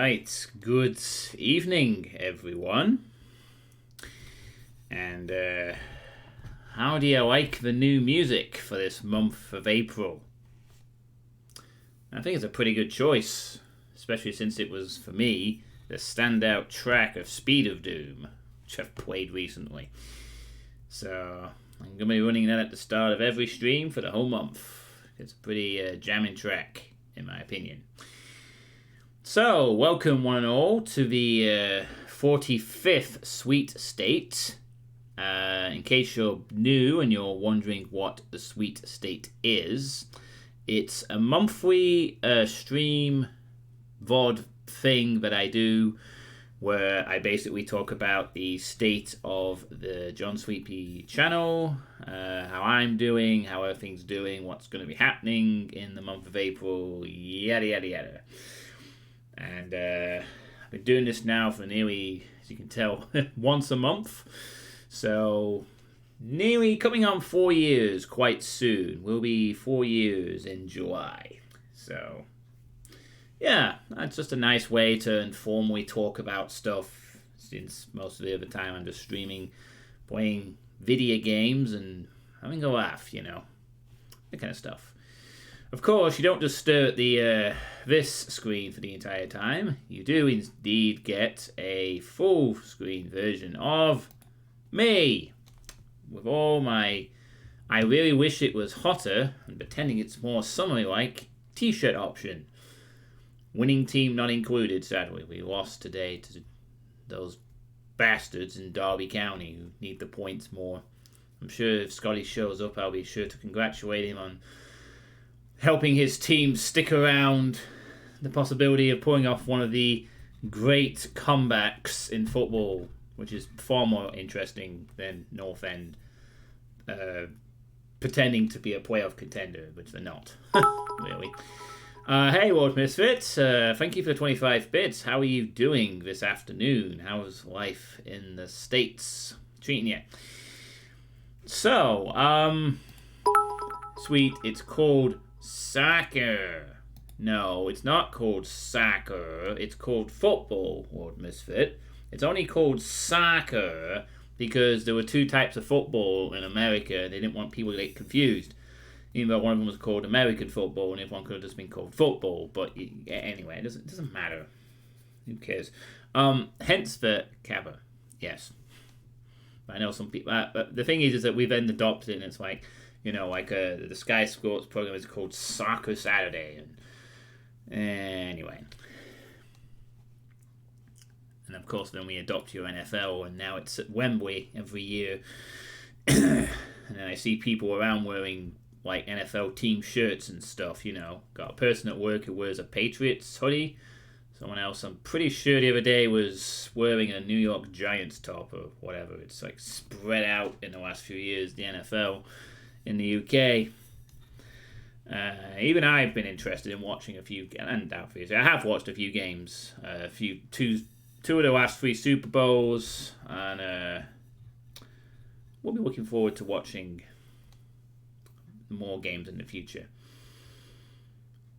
Right, good evening, everyone. And how do you like the new music for this month of April? I think it's a pretty good choice, especially since it was, for me, the standout track of Speed of Doom, which I've played recently. So I'm going to be running that at the start of every stream for the whole month. It's a pretty jamming track, in my opinion. So, welcome one and all to the 45th Sweet State. In case you're new and you're wondering what the Sweet State is, it's a monthly stream VOD thing that I do where I basically talk about the state of the John Suitepee channel, how I'm doing, how everything's doing, what's going to be happening in the month of April, yada yada yada. And I've been doing this now for nearly, as you can tell, once a month. So, nearly coming on 4 years quite soon. Will be 4 years in July. So, yeah, that's just a nice way to informally talk about stuff, since most of the other time I'm just streaming, playing video games and having a laugh, that kind of stuff. Of course, you don't just stare at the this screen for the entire time. You do indeed get a full screen version of me with all my I really wish it was hotter and pretending it's more summery like t-shirt option. Winning team not included, sadly. We lost today to those bastards in Derby County who need the points more. I'm sure if Scotty shows up, I'll be sure to congratulate him on helping his team stick around, the possibility of pulling off one of the great comebacks in football, which is far more interesting than North End pretending to be a playoff contender, which they're not, really. Hey, World Misfits, thank you for the 25 bits. How are you doing this afternoon? How's life in the States treating you? So, sweet, it's called soccer. No, it's not called soccer. It's called football, Lord Misfit. It's only called soccer because there were two types of football in America and they didn't want people to get confused. Even though one of them was called American football and everyone could have just been called football. But anyway, it doesn't matter. Who cares? Hence the Kappa. Yes. I know some people... but the thing is that we've then adopted it and it's like... the Sky Sports program is called Soccer Saturday. And anyway. And of course, then we adopt your NFL, and now it's at Wembley every year. And then I see people around wearing, NFL team shirts and stuff, Got a person at work who wears a Patriots hoodie. Someone else, I'm pretty sure the other day, was wearing a New York Giants top or whatever. It's, spread out in the last few years, the NFL. In the UK, even I've been interested in watching a few, and obviously I have watched a few games, two of the last 3 Super Bowls, and we'll be looking forward to watching more games in the future.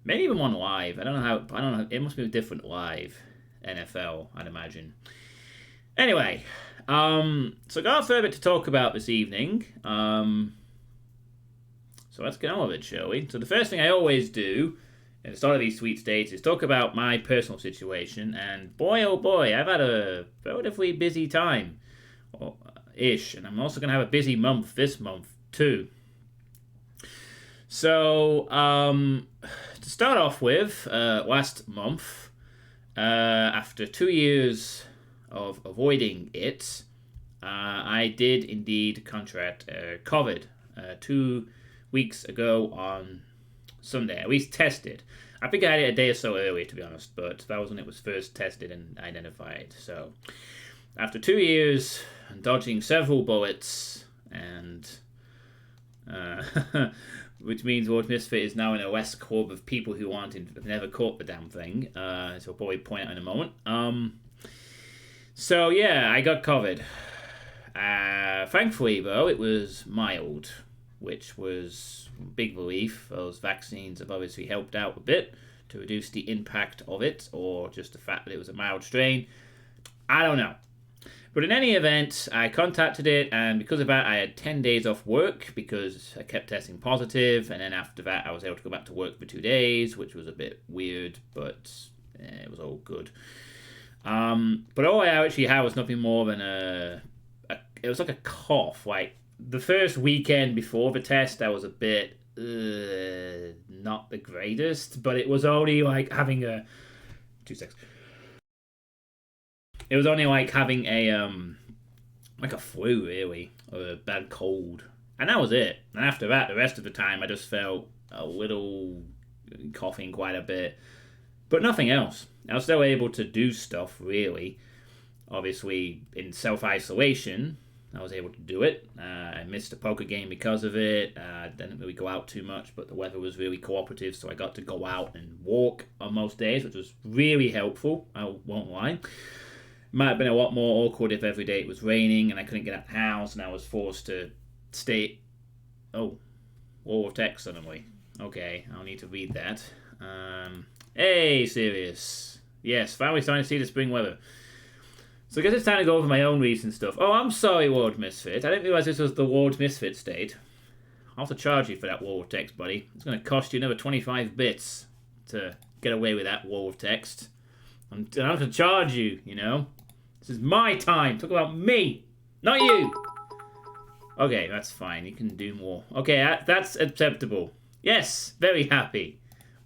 Maybe even one live. I don't know. It must be a different live NFL, I'd imagine. Anyway, so I got a fair bit to talk about this evening. So let's get on with it, shall we? So the first thing I always do at the start of these sweet states is talk about my personal situation. And boy, oh boy, I've had a relatively busy time, ish. And I'm also going to have a busy month this month, too. So, to start off with, last month, after 2 years of avoiding it, I did indeed contract COVID 2 weeks ago on Sunday. At least tested. I think I had it a day or so earlier, to be honest, but that was when it was first tested and identified. So, after 2 years and dodging several bullets, and which means Lord Misfit is now in a West club of people who have never caught the damn thing. So I'll probably point out in a moment. So yeah, I got COVID. Thankfully, though, it was mild, which was a big relief. Those vaccines have obviously helped out a bit to reduce the impact of it, or just the fact that it was a mild strain. I don't know. But in any event, I contacted it, and because of that, I had 10 days off work because I kept testing positive, and then after that, I was able to go back to work for 2 days, which was a bit weird, but it was all good. But all I actually had was nothing more than it was like a cough. Like, the first weekend before the test, I was a bit not the greatest, but it was only like having a 2 seconds. It was only like having like a flu really, or a bad cold, and that was it. And after that, the rest of the time, I just felt a little coughing quite a bit, but nothing else. I was still able to do stuff really. Obviously, in self isolation, I was able to do it. I missed a poker game because of it. Didn't really go out too much, but the weather was really cooperative, so I got to go out and walk on most days, which was really helpful. I won't lie. Might have been a lot more awkward if every day it was raining and I couldn't get out of the house and I was forced to stay. Oh, wall of text suddenly. Okay, I'll need to read that. Hey, Sirius. Yes, finally starting to see the spring weather. So I guess it's time to go over my own recent stuff. Oh, I'm sorry, Ward Misfit. I didn't realise this was the Ward Misfit state. I'll have to charge you for that wall of text, buddy. It's going to cost you another 25 bits to get away with that wall of text. I'm going to charge you, you know. This is my time. Talk about me, not you. Okay, that's fine. You can do more. Okay, that's acceptable. Yes, very happy.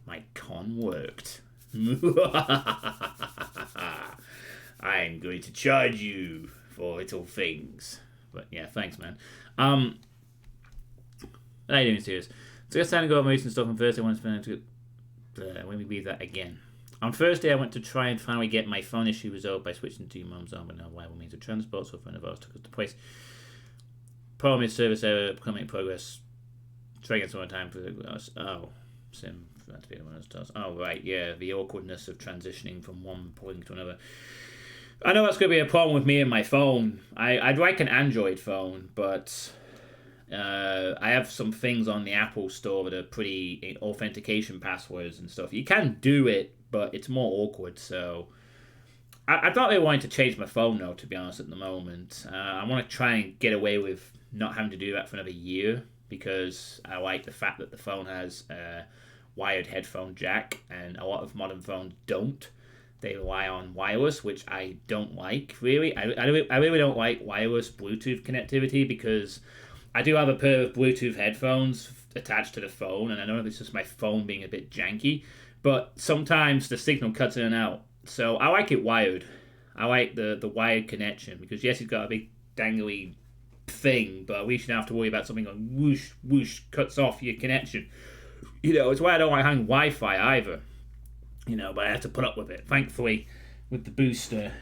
My con worked. I'm going to charge you for little things. But yeah, thanks, man. How are you doing, serious? So it's time to go over my recent stuff on Thursday. I want to spend let me read that again. On Thursday, I went to try and finally get my phone issue resolved by switching to your mum's arm, but no viable means of transport, so a friend of ours took us to place. Problem is service error, becoming progress. Try again some more time for sim. That's the one that does. Oh, right, yeah, the awkwardness of transitioning from one point to another. I know that's going to be a problem with me and my phone. I'd like an Android phone, but I have some things on the Apple Store that are pretty authentication passwords and stuff. You can do it, but it's more awkward, so I thought they wanted to change my phone, though, to be honest, at the moment. I want to try and get away with not having to do that for another year, because I like the fact that the phone has a wired headphone jack, and a lot of modern phones don't. They rely on wireless, which I don't like, really. I really don't like wireless Bluetooth connectivity, because I do have a pair of Bluetooth headphones attached to the phone, and I know it's just my phone being a bit janky, but sometimes the signal cuts in and out. So I like it wired. I like the wired connection, because yes, it's got a big dangly thing, but at least you don't have to worry about something going whoosh, whoosh, cuts off your connection. You know, it's why I don't like having Wi-Fi either. You know, but I have to put up with it. Thankfully, with the booster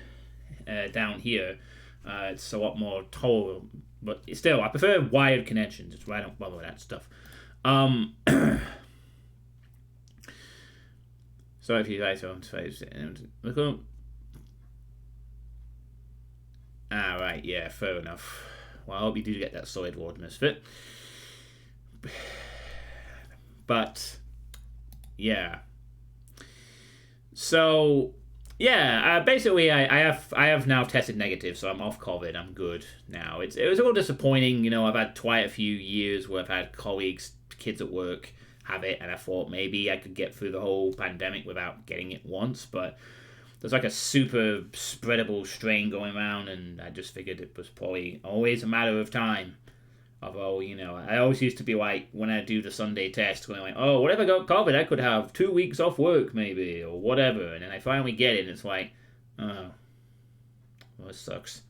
down here, it's a lot more tolerable. But still, I prefer wired connections. It's why I don't bother with that stuff. Sorry if you guys don't face it. Right, yeah, fair enough. Well, I hope you do get that solid Ward Misfit. But, yeah. So, yeah, basically I have now tested negative, so I'm off COVID. I'm good now. It was a little disappointing, you know. I've had quite a few years where I've had colleagues, kids at work have it, and I thought maybe I could get through the whole pandemic without getting it once, but there's like a super spreadable strain going around, and I just figured it was probably always a matter of time. Although, you know, I always used to be like, when I do the Sunday test, going like, oh, what if I got COVID? I could have 2 weeks off work, maybe, or whatever. And then I finally get it, and it's like, oh, well, this sucks.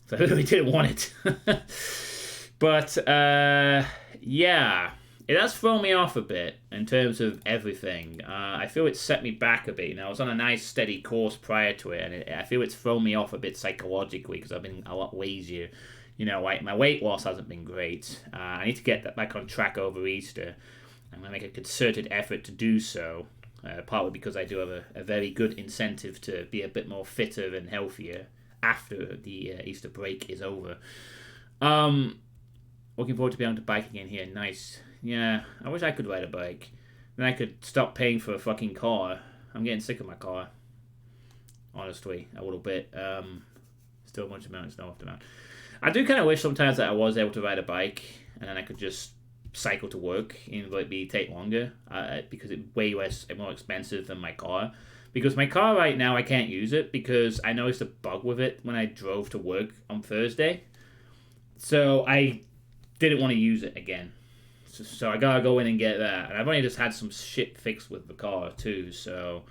So I really didn't want it. But, yeah, it has thrown me off a bit in terms of everything. I feel it's set me back a bit. You know, I was on a nice, steady course prior to it, and I feel it's thrown me off a bit psychologically, because I've been a lot lazier. You know, like, my weight loss hasn't been great. I need to get that back on track over Easter. I'm going to make a concerted effort to do so, partly because I do have a very good incentive to be a bit more fitter and healthier after the Easter break is over. Looking forward to being able to bike again here. Nice. Yeah, I wish I could ride a bike. then I could stop paying for a fucking car. I'm getting sick of my car. Honestly, a little bit. Still a bunch of mountains snow after mountain. I do kind of wish sometimes that I was able to ride a bike and then I could just cycle to work and let me take longer because it's way more expensive than my car. Because my car right now, I can't use it because I noticed a bug with it when I drove to work on Thursday. So I didn't want to use it again. So I gotta go in and get that. And I've only just had some shit fixed with the car too. So,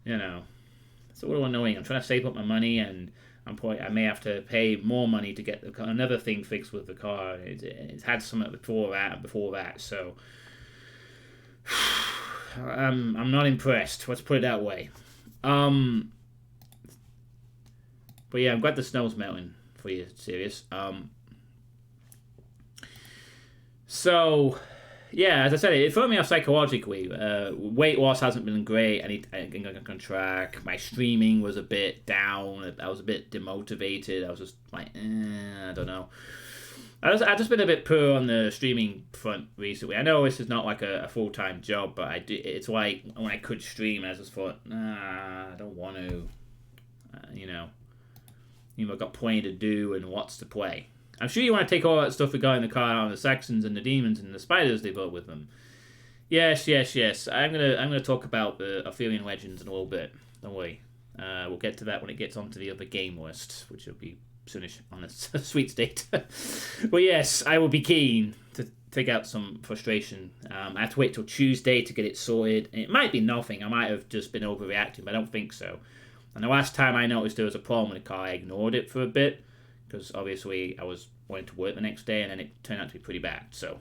it's a little annoying. I'm trying to save up my money and I may have to pay more money to get another thing fixed with the car. It's had something before that. So I'm not impressed. Let's put it that way. But yeah, I'm glad the snow's melting for you, serious. So yeah, as I said, it threw me off psychologically. Weight loss hasn't been great. I get back on track. My streaming was a bit down. I was a bit demotivated. I was just like, I don't know. I've just been a bit poor on the streaming front recently. I know this is not like a full-time job, but it's like when I could stream, I just thought, I don't want to. I've got plenty to do and lots to play. I'm sure you want to take all that stuff regarding the car on the Saxons and the demons and the spiders they brought with them. Yes. I'm gonna talk about the Arthurian legends in a little bit. Don't worry. We'll get to that when it gets onto the other game list, which will be soonish on a sweet state. But yes, I will be keen to take out some frustration. I have to wait till Tuesday to get it sorted. And it might be nothing. I might have just been overreacting, but I don't think so. And the last time I noticed there was a problem with the car, I ignored it for a bit. Because obviously I was wanting to work the next day and then it turned out to be pretty bad. So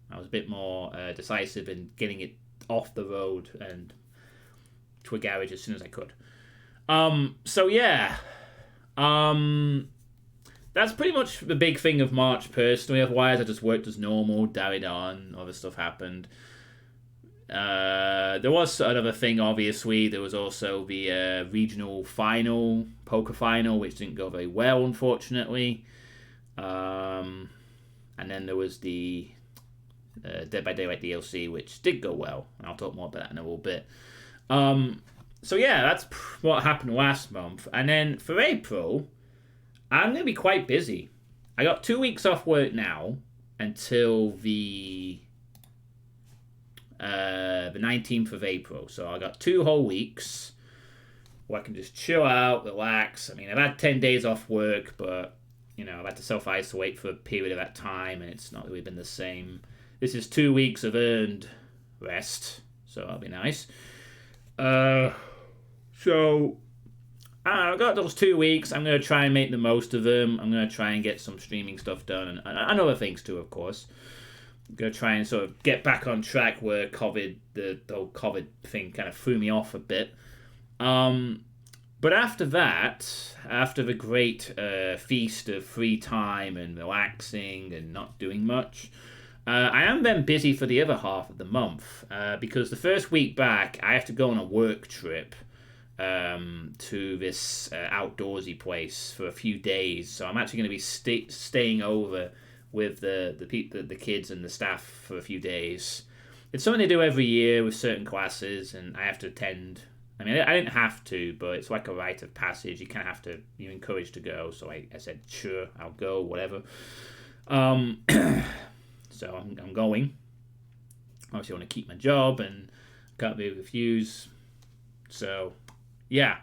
I was a bit more decisive in getting it off the road and to a garage as soon as I could. So yeah. That's pretty much the big thing of March personally. Otherwise I just worked as normal, carried on, other stuff happened. There was another thing, obviously. There was also the regional final, poker final, which didn't go very well, unfortunately. And then there was the Dead by Daylight DLC, which did go well. And I'll talk more about that in a little bit. So yeah, that's what happened last month. And then for April, I'm going to be quite busy. I got 2 weeks off work now until the 19th of April. So I got 2 whole weeks where I can just chill out, relax. I mean, I've had 10 days off work, but, I've had to self-isolate for a period of that time, and it's not really been the same. This is 2 weeks of earned rest, so that'll be nice. So I've got those 2 weeks. I'm going to try and make the most of them. I'm going to try and get some streaming stuff done, and other things too, of course. I'm going to try and sort of get back on track where the whole COVID thing kind of threw me off a bit. But after that, after the great feast of free time and relaxing and not doing much, I am then busy for the other half of the month because the first week back, I have to go on a work trip to this outdoorsy place for a few days. So I'm actually going to be staying over with the kids and the staff for a few days. It's something they do every year with certain classes, and I have to attend. I mean, I didn't have to, but it's like a rite of passage. You kind of have to, you're encouraged to go. So I said, sure, I'll go, whatever. So I'm going. Obviously, I want to keep my job and can't be refused. So, yeah.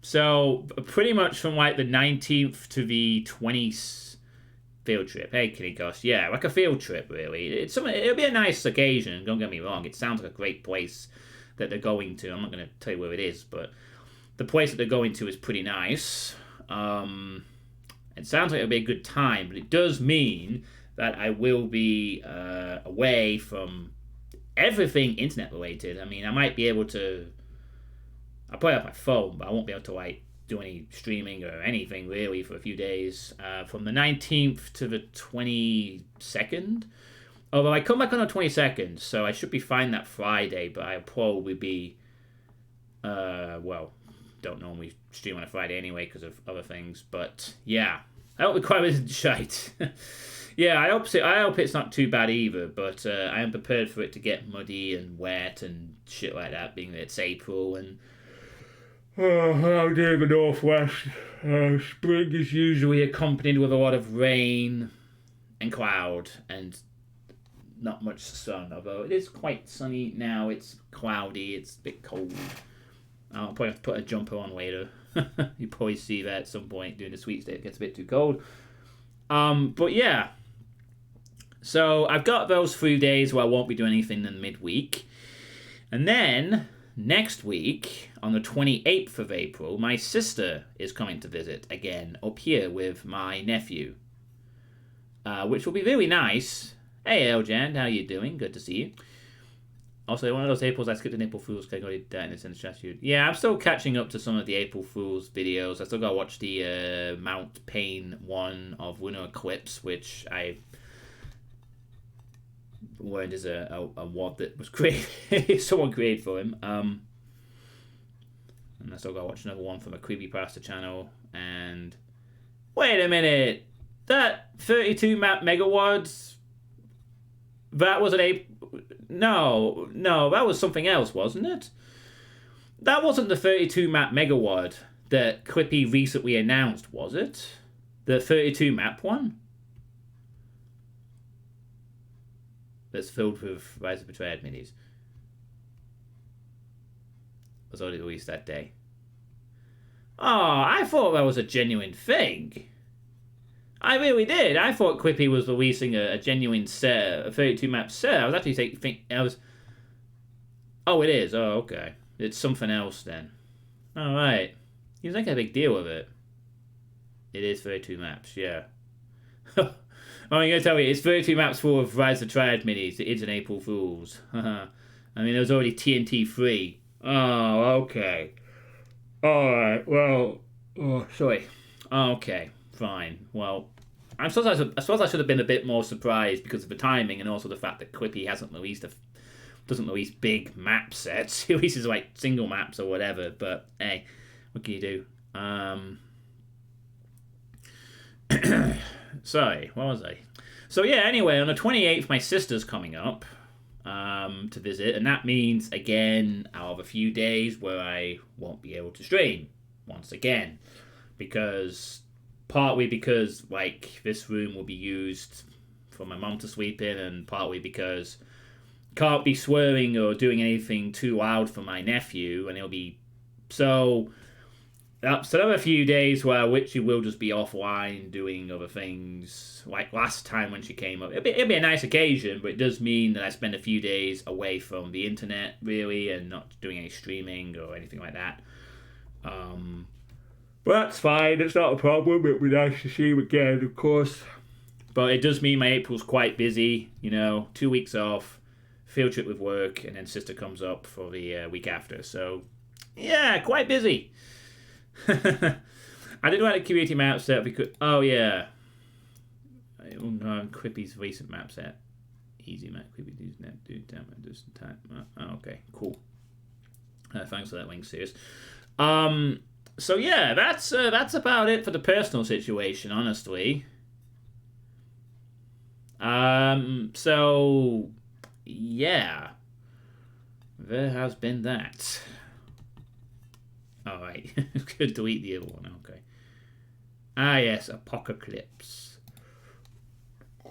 So pretty much from like the 19th to the 20th. Field trip. Hey, Kitty Gosh. Yeah, like a field trip, really. It'll be a nice occasion, don't get me wrong. It sounds like a great place that they're going to. I'm not going to tell you where it is, but the place that they're going to is pretty nice. It sounds like it'll be a good time, but it does mean that I will be away from everything internet related. I mean, I might be able to... I'll probably have my phone, but I won't be able to, do any streaming or anything really for a few days from the 19th to the 22nd. Although I come back on the 22nd, so I should be fine that Friday, but I'll probably be don't normally stream on a Friday anyway because of other things, but yeah, that would be quite a bit of shite. Yeah, I hope it's not too bad either, but I am prepared for it to get muddy and wet and shit like that, being that it's April and out here in the northwest, spring is usually accompanied with a lot of rain and cloud and not much sun. Although it is quite sunny now, it's cloudy, it's a bit cold. I'll probably have to put a jumper on later. You probably see that at some point during the sweet state. It gets a bit too cold. But yeah. So I've got those 3 days where I won't be doing anything in midweek. And then next week, on the 28th of April, my sister is coming to visit again up here with my nephew. Which will be really nice. Hey, Eljan, how you doing? Good to see you. Also, one of those Aprils I skipped an April Fool's because I got it in this strategy. Yeah, I'm still catching up to some of the April Fool's videos. I still got to watch the Mount Payne one of Lunar Eclipse, which I learned is a WOD that was created, someone created for him. And I still got to watch another one from a creepypasta channel. And wait a minute, that 32 map megawads. That was an April. No, that was something else, wasn't it? That wasn't the 32 map megawad that Clippy recently announced, was it? The 32 map one? That's filled with Rise of Betrayed minis. Was only released that day. Oh, I thought that was a genuine thing. I really did. I thought Quippy was releasing a genuine set, a 32 map set. I was actually thinking, oh, it is. Oh, okay. It's something else then. All right. He was making a big deal of it. It is 32 maps, yeah. Oh, I'm going to tell you, it's 32 maps full of Rise of Triad minis. It is an April Fool's. I mean, there was already TNT free. Oh, okay. All right. Well, sorry. Okay. Fine. Well, I suppose I should have been a bit more surprised because of the timing and also the fact that Clippy doesn't release big map sets. He releases like single maps or whatever. But hey, what can you do? Sorry, what was I? So yeah. Anyway, on the 28th, my sister's coming up to visit, and that means again I'll have a few days where I won't be able to stream once again partly because like this room will be used for my mum to sleep in, and partly because can't be swearing or doing anything too loud for my nephew, and it'll be so there are a few days where Witchy will just be offline doing other things. Like last time when she came up, it'll be a nice occasion, but it does mean that I spend a few days away from the internet really and not doing any streaming or anything like that. But that's fine, it's not a problem. It'll be nice to see him again, of course. But it does mean my April's quite busy, 2 weeks off, field trip with work, and then sister comes up for the week after. So, yeah, quite busy. I did like the community map set because... Oh, yeah. Quippy's recent map set. Easy map, Quippy does net do damage this time. Oh, okay, cool. Thanks for that link, Serious. So yeah, that's about it for the personal situation, honestly. So yeah, there has been that. All right, could delete the other one. Okay. Ah yes, Apocalypse. I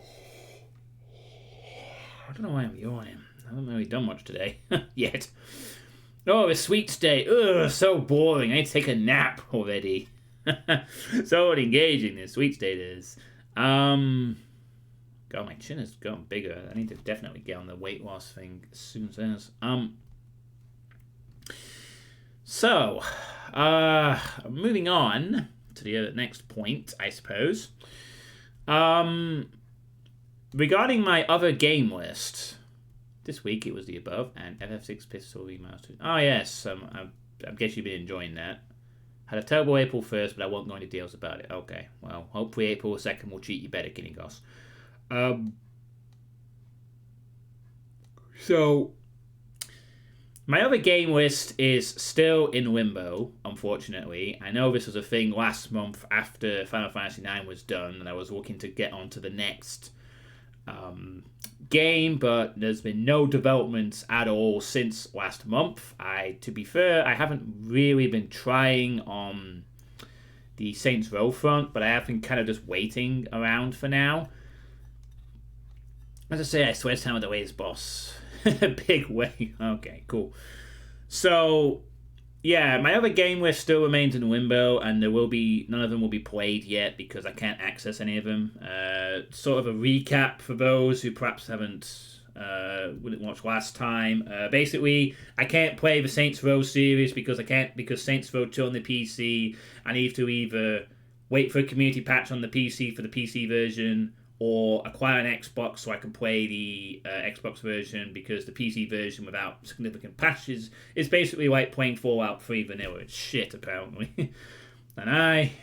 don't know why I'm yawning. I haven't really done much today yet. Oh, the sweet state. Ugh, so boring. I need to take a nap already. So engaging this sweet state is. God, my chin has gotten bigger. I need to definitely get on the weight loss thing as soon as. So, moving on to the next point, I suppose. Regarding my other game list. This week it was the above and FF6 Pistol Remastered. Oh yes, I guess you've been enjoying that. Had a terrible April 1st, but I won't go into details about it. Okay, well, hopefully April 2nd will treat you better, Guinea Goss. So, my other game list is still in limbo, unfortunately. I know this was a thing last month after Final Fantasy IX was done, and I was looking to get on to the next game, but there's been no developments at all since last month. To be fair, I haven't really been trying on the Saints Row front, but I have been kind of just waiting around for now. As I say, I swear it's time with the way, boss. Big way. Okay, cool. So, yeah, my other game list still remains in limbo, and none of them will be played yet because I can't access any of them. Sort of a recap for those who perhaps wouldn't watch last time. Basically, I can't play the Saints Row series because Saints Row 2 on the PC, I need to either wait for a community patch on the PC for the PC version, or acquire an Xbox so I can play the Xbox version, because the PC version without significant patches is basically like playing Fallout 3 vanilla. It's shit, apparently. And I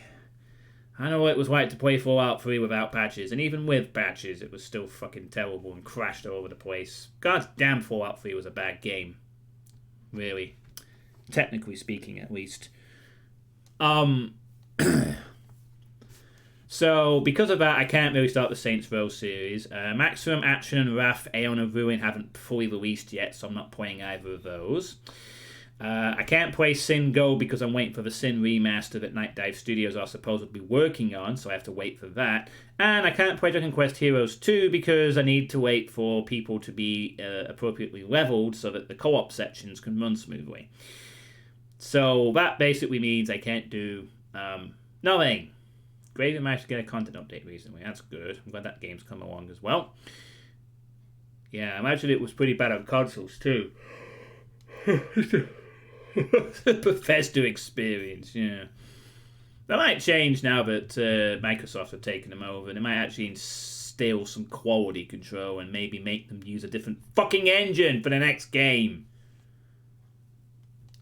know what it was like to play Fallout 3 without patches, and even with patches, it was still fucking terrible and crashed all over the place. God damn, Fallout 3 was a bad game. Really. Technically speaking, at least. So, because of that, I can't really start the Saints Row series. Maximum Action and Wrath, Aeon of Ruin haven't fully released yet, so I'm not playing either of those. I can't play Sin Go because I'm waiting for the Sin remaster that Night Dive Studios are supposedly working on, so I have to wait for that. And I can't play Dragon Quest Heroes 2 because I need to wait for people to be appropriately leveled so that the co-op sections can run smoothly. So that basically means I can't do nothing. Great, I managed to get a content update recently. That's good. I'm glad that game's come along as well. Yeah, I imagine it was pretty bad on consoles too. Bethesda experience, yeah. That might change now that Microsoft have taken them over, and it might actually instill some quality control and maybe make them use a different fucking engine for the next game.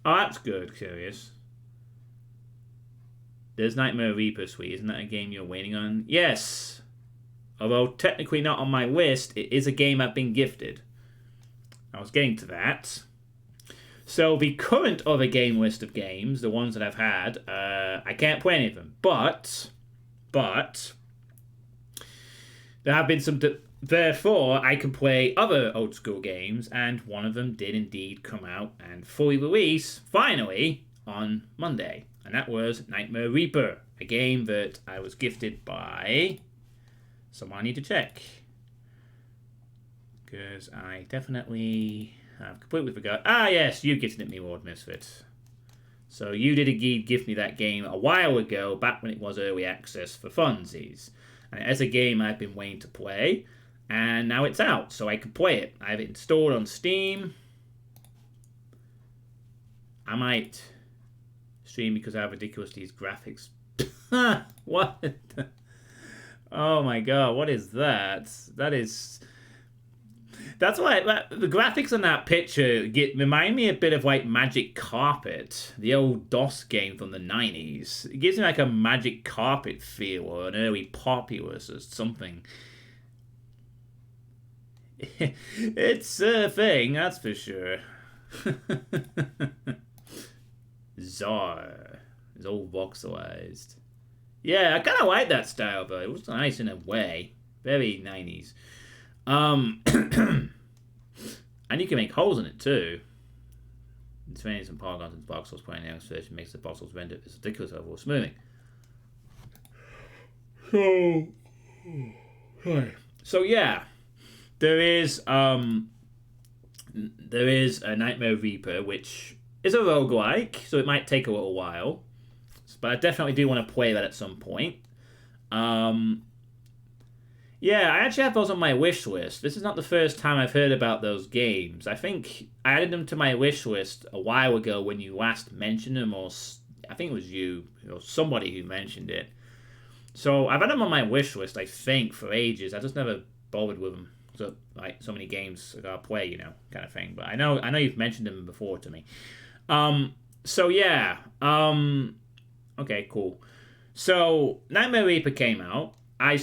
Oh, that's good, curious. There's Nightmare Reaper, sweet. Isn't that a game you're waiting on? Yes. Although technically not on my list, it is a game I've been gifted. I was getting to that. So the current other game list of games, the ones that I've had, I can't play any of them. But there have been some... Therefore, I can play other old school games, and one of them did indeed come out and fully release, finally, on Monday. And that was Nightmare Reaper, a game that I was gifted by someone I need to check. Because I definitely have completely forgot. Ah, yes, you gifted it me, Lord Misfit. So you did indeed gift me that game a while ago, back when it was early access for funsies. And as a game I've been waiting to play, and now it's out, so I can play it. I have it installed on Steam. I might stream because I have ridiculous these graphics. What? Oh my god, what is that? That's why the graphics on that picture remind me a bit of like Magic Carpet, the old DOS game from the 90s. It gives me like a Magic Carpet feel, or an early Populous or something. It's a thing, that's for sure. Czar. It's all voxelized. Yeah, I kind of like that style, though. It was nice in a way. Very 90s. And you can make holes in it, too. It's raining some polygons and voxels playing the next version makes the voxels render this ridiculous level of smoothing. So yeah. There is a Nightmare Reaper, which is a roguelike, so it might take a little while. But I definitely do want to play that at some point. Yeah, I actually have those on my wish list. This is not the first time I've heard about those games. I think I added them to my wish list a while ago when you last mentioned them, or I think it was you, or somebody who mentioned it. So I've had them on my wish list, I think, for ages. I just never bothered with them. So like so many games I gotta play, you know, kind of thing. But I know you've mentioned them before to me. So yeah. Okay, cool. So Nightmare Reaper came out. I'm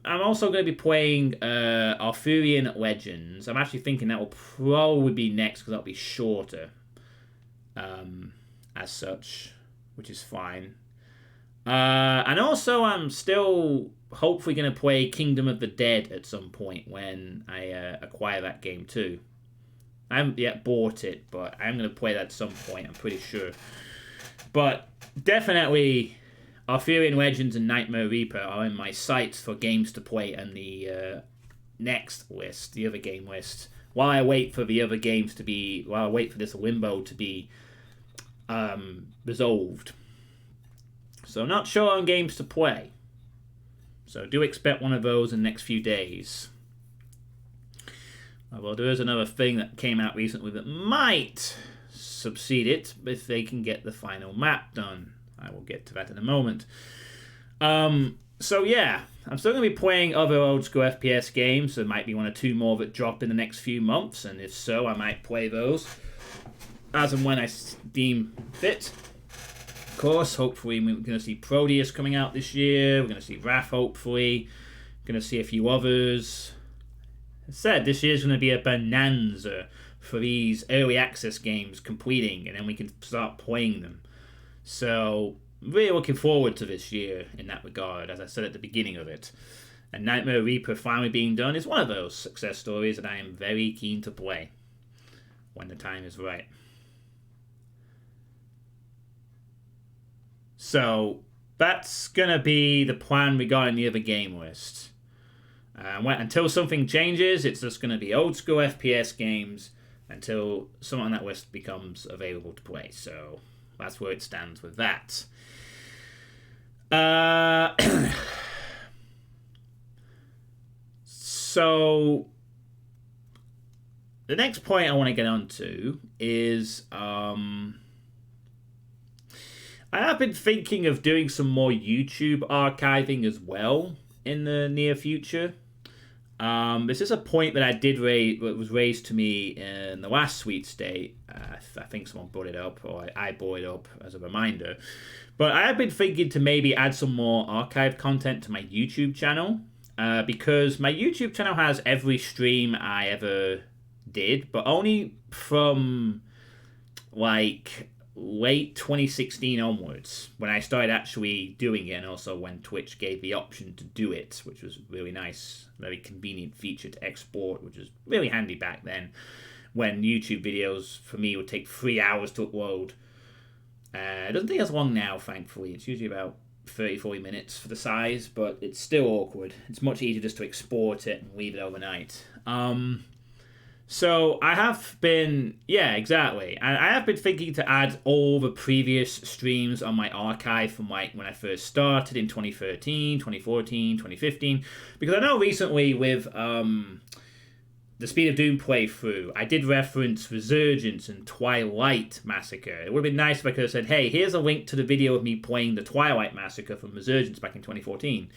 also going to be playing Arthurian Legends. I'm actually thinking that will probably be next because that'll be shorter, as such, which is fine. And also, I'm still hopefully going to play Kingdom of the Dead at some point when I acquire that game too. I haven't yet bought it, but I'm going to play that at some point, I'm pretty sure. But definitely, Arthurian Legends and Nightmare Reaper are in my sights for games to play in the next list, the other game list. While I wait for the other games to be, while I wait for this limbo to be resolved. So I'm not sure on games to play. So do expect one of those in the next few days. Well, there is another thing that came out recently that might succeed it if they can get the final map done. I will get to that in a moment. So yeah, I'm still going to be playing other old school FPS games. There might be one or two more that drop in the next few months, and if so, I might play those as and when I deem fit. Of course, hopefully we're going to see Proteus coming out this year. We're going to see Wrath, hopefully. We're going to see a few others. As said, this year's going to be a bonanza for these early access games completing, and then we can start playing them. So, really looking forward to this year in that regard, as I said at the beginning of it. And Nightmare Reaper finally being done is one of those success stories that I am very keen to play when the time is right. So, that's going to be the plan regarding the other game list. Until something changes, it's just going to be old school FPS games until something on that list becomes available to play. So, that's where it stands with that. So, the next point I want to get onto is I have been thinking of doing some more YouTube archiving as well in the near future. This is a point that I did raise, that was raised to me in the last Sweet State. I think someone brought it up, or I brought it up as a reminder. But I have been thinking to maybe add some more archive content to my YouTube channel, because my YouTube channel has every stream I ever did, but only from like late 2016 onwards, when I started actually doing it, and also when Twitch gave the option to do it, which was really nice, very convenient feature to export, which was really handy back then, when YouTube videos for me would take 3 hours to upload. It doesn't take as long now, thankfully. It's usually about 30-40 minutes for the size, but it's still awkward. It's much easier just to export it and leave it overnight. So I have been, yeah, exactly. And I have been thinking to add all the previous streams on my archive from like when I first started in 2013, 2014, 2015. Because I know recently with the Speed of Doom playthrough, I did reference Resurgence and Twilight Massacre. It would have been nice if I could have said, hey, here's a link to the video of me playing the Twilight Massacre from Resurgence back in 2014.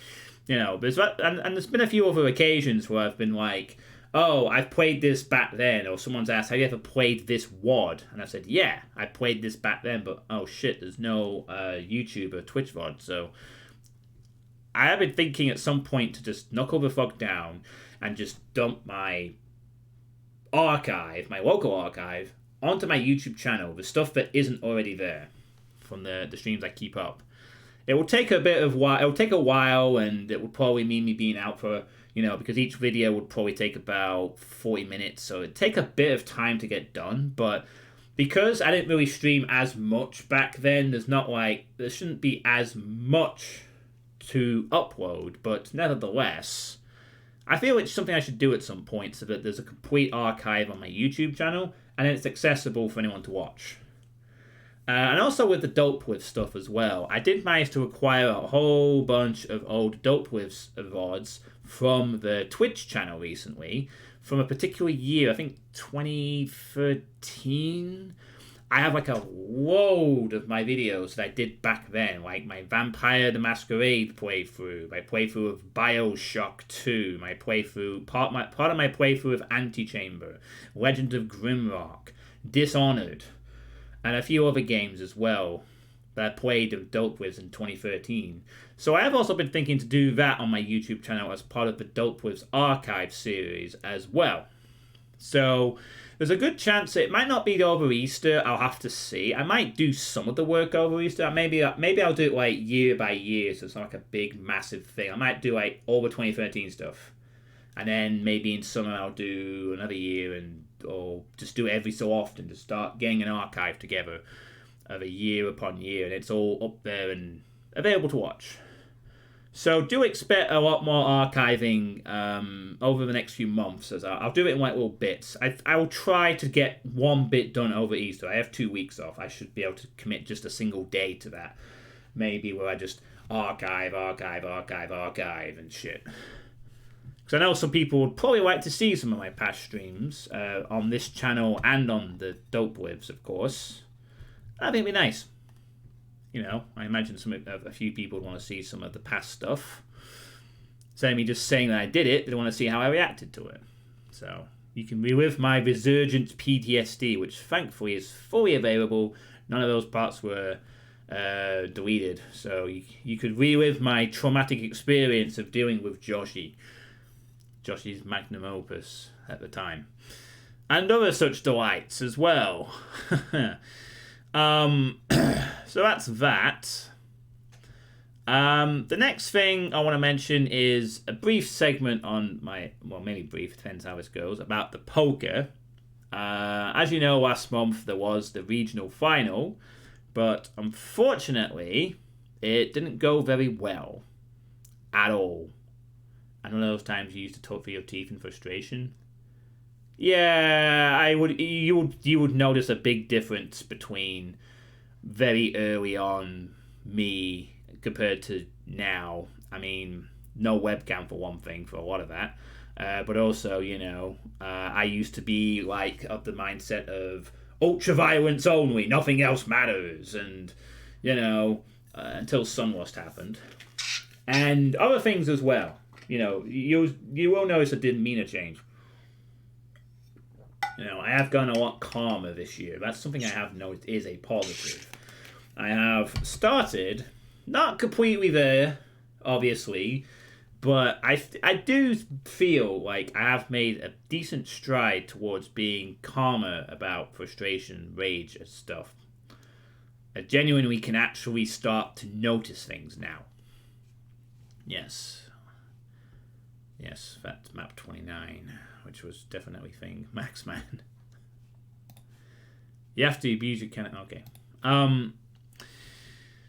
You know, and there's been a few other occasions where I've been like, oh, I've played this back then, or someone's asked, have you ever played this WOD? And I said, yeah, I played this back then, but oh shit, there's no YouTube or Twitch VOD, so I have been thinking at some point to just knuckle the fuck down and just dump my archive, my local archive, onto my YouTube channel, the stuff that isn't already there from the streams I keep up. It will take a while, and it will probably mean me being out for, because each video would probably take about 40 minutes, so it'd take a bit of time to get done, but because I didn't really stream as much back then, there shouldn't be as much to upload, but nevertheless, I feel it's something I should do at some point so that there's a complete archive on my YouTube channel, and it's accessible for anyone to watch. And also with the Dope With stuff as well. I did manage to acquire a whole bunch of old Dope With VODs from the Twitch channel recently, from a particular year, I think 2013. I have like a load of my videos that I did back then, like my Vampire the Masquerade playthrough, my playthrough of BioShock 2, my playthrough, part of my playthrough of Antichamber, Legend of Grimrock, Dishonored, and a few other games as well that I played of Dope With in 2013. So I have also been thinking to do that on my YouTube channel as part of the Dope With archive series as well. So There's a good chance it might not be over Easter. I'll have to see. I might do some of the work over Easter. Maybe I'll do it like year by year, so it's not like a big, massive thing. I might do like all the 2013 stuff. And then maybe in summer I'll do another year, or just do it every so often to start getting an archive together of a year upon year, and it's all up there and available to watch. So do expect a lot more archiving over the next few months. As I'll do it in like little bits. I will try to get one bit done over Easter. I have 2 weeks off. I should be able to commit just a single day to that. Maybe where I just archive and shit. Because I know some people would probably like to see some of my past streams on this channel and on the Dope Lives, of course. I think it'd be nice. You know, I imagine a few people would want to see some of the past stuff. Instead of me just saying that I did it, they want to see how I reacted to it. So you can relive my resurgent PTSD, which thankfully is fully available. None of those parts were deleted. So you could relive my traumatic experience of dealing with Joshy's magnum opus at the time. And other such delights as well. So that's that. The next thing I want to mention is a brief segment on maybe brief, depends how this goes, about the poker. As you know, last month there was the regional final, but unfortunately, it didn't go very well at all. I don't know those times you used to talk through your teeth in frustration. Yeah, you would notice a big difference between very early on me compared to now. I mean, no webcam for one thing, for a lot of that. But also, you know, I used to be like of the mindset of ultra-violence only, nothing else matters. And, you know, until Sunlust happened. And other things as well. You know, you will notice it didn't mean a change. You know, I have gone a lot calmer this year. That's something I have noticed is a positive. I have started, not completely there, obviously, but I do feel like I have made a decent stride towards being calmer about frustration, rage, and stuff. I genuinely can actually start to notice things now. Yes, that's map 29. Which was definitely thing. Max Man. You have to abuse your cannon. Okay.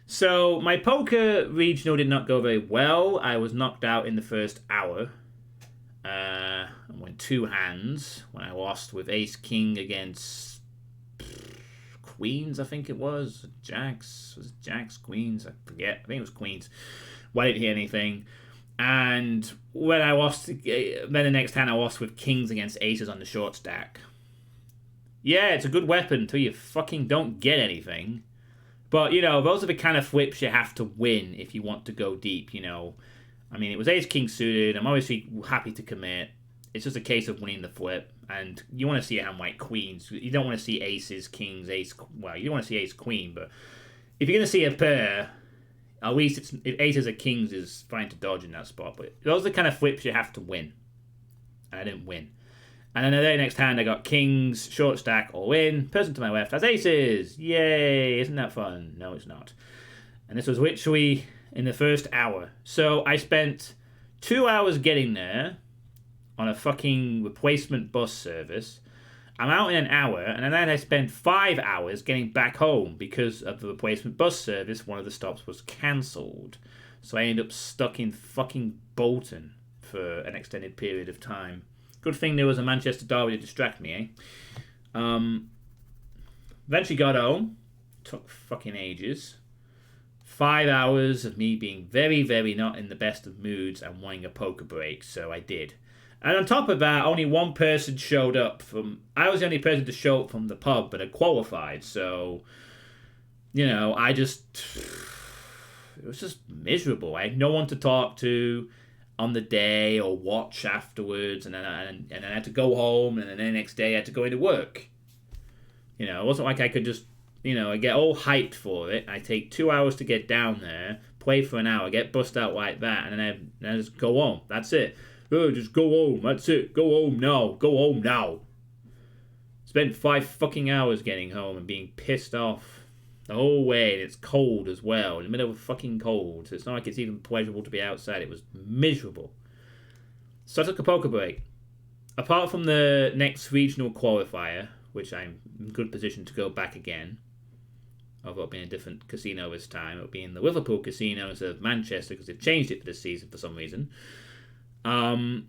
So my poker regional did not go very well. I was knocked out in the first hour. I went 2 hands when I lost with Ace King against Queens, I think it was. Jacks. Was it Jacks? Queens? I forget. I think it was Queens. Well, I didn't hear anything. And when I lost, then the next hand I lost with Kings against Aces on the short stack. Yeah, it's a good weapon until you fucking don't get anything. But, you know, those are the kind of flips you have to win if you want to go deep, you know. I mean, it was Ace-King suited. I'm obviously happy to commit. It's just a case of winning the flip. And you want to see a hand like Queens. You don't want to see Aces, Kings, Ace... Well, you don't want to see Ace-Queen, but if you're going to see a pair... At least if Aces or Kings is fine to dodge in that spot. But those are the kind of flips you have to win. And I didn't win. And then the very next hand I got Kings, short stack, all in. Person to my left has Aces. Yay! Isn't that fun? No, it's not. And this was literally in the first hour. So I spent 2 hours getting there on a fucking replacement bus service. I'm out in an hour, and then I spent 5 hours getting back home because of the replacement bus service. One of the stops was cancelled. So I ended up stuck in fucking Bolton for an extended period of time. Good thing there was a Manchester derby to distract me, eh? Eventually got home. Took fucking ages. 5 hours of me being very, very not in the best of moods and wanting a poker break, so I did. And on top of that, only one person showed up from... I was the only person to show up from the pub, but had qualified. So, you know, it was just miserable. I had no one to talk to on the day or watch afterwards. And then I had to go home, and then the next day I had to go into work. You know, it wasn't like I could just, you know, I get all hyped for it. I take 2 hours to get down there, play for an hour, get bussed out like that, and then I just go home. That's it. Oh, just go home. That's it. Go home now. Go home now. spent 5 fucking hours getting home and being pissed off the whole way, and it's cold as well, in the middle of fucking cold. So it's not like it's even pleasurable to be outside. It was miserable. So I took a poker break. Apart from the next regional qualifier, which I'm in good position to go back again, although it'll be in a different casino this time. It'll be in the Liverpool casino instead of Manchester because they've changed it for this season for some reason. I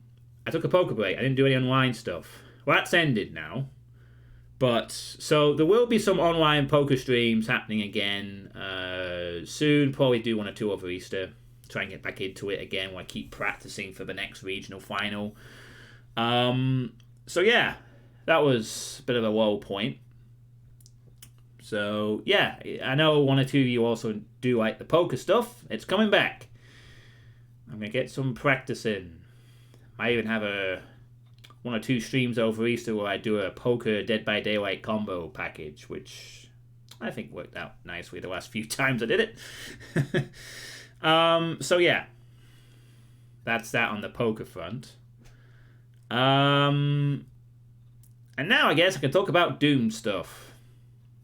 took a poker break. I didn't do any online stuff. Well, that's ended now. But, so there will be some online poker streams happening again soon. Probably do 1 or 2 over Easter. Try and get back into it again while I keep practicing for the next regional final. So yeah, that was a bit of a low point. So yeah, I know 1 or 2 of you also do like the poker stuff. It's coming back. I'm going to get some practice in. Might even have 1 or 2 streams over Easter where I do a poker Dead by Daylight combo package, which I think worked out nicely the last few times I did it. So yeah, that's that on the poker front. And now I guess I can talk about Doom stuff.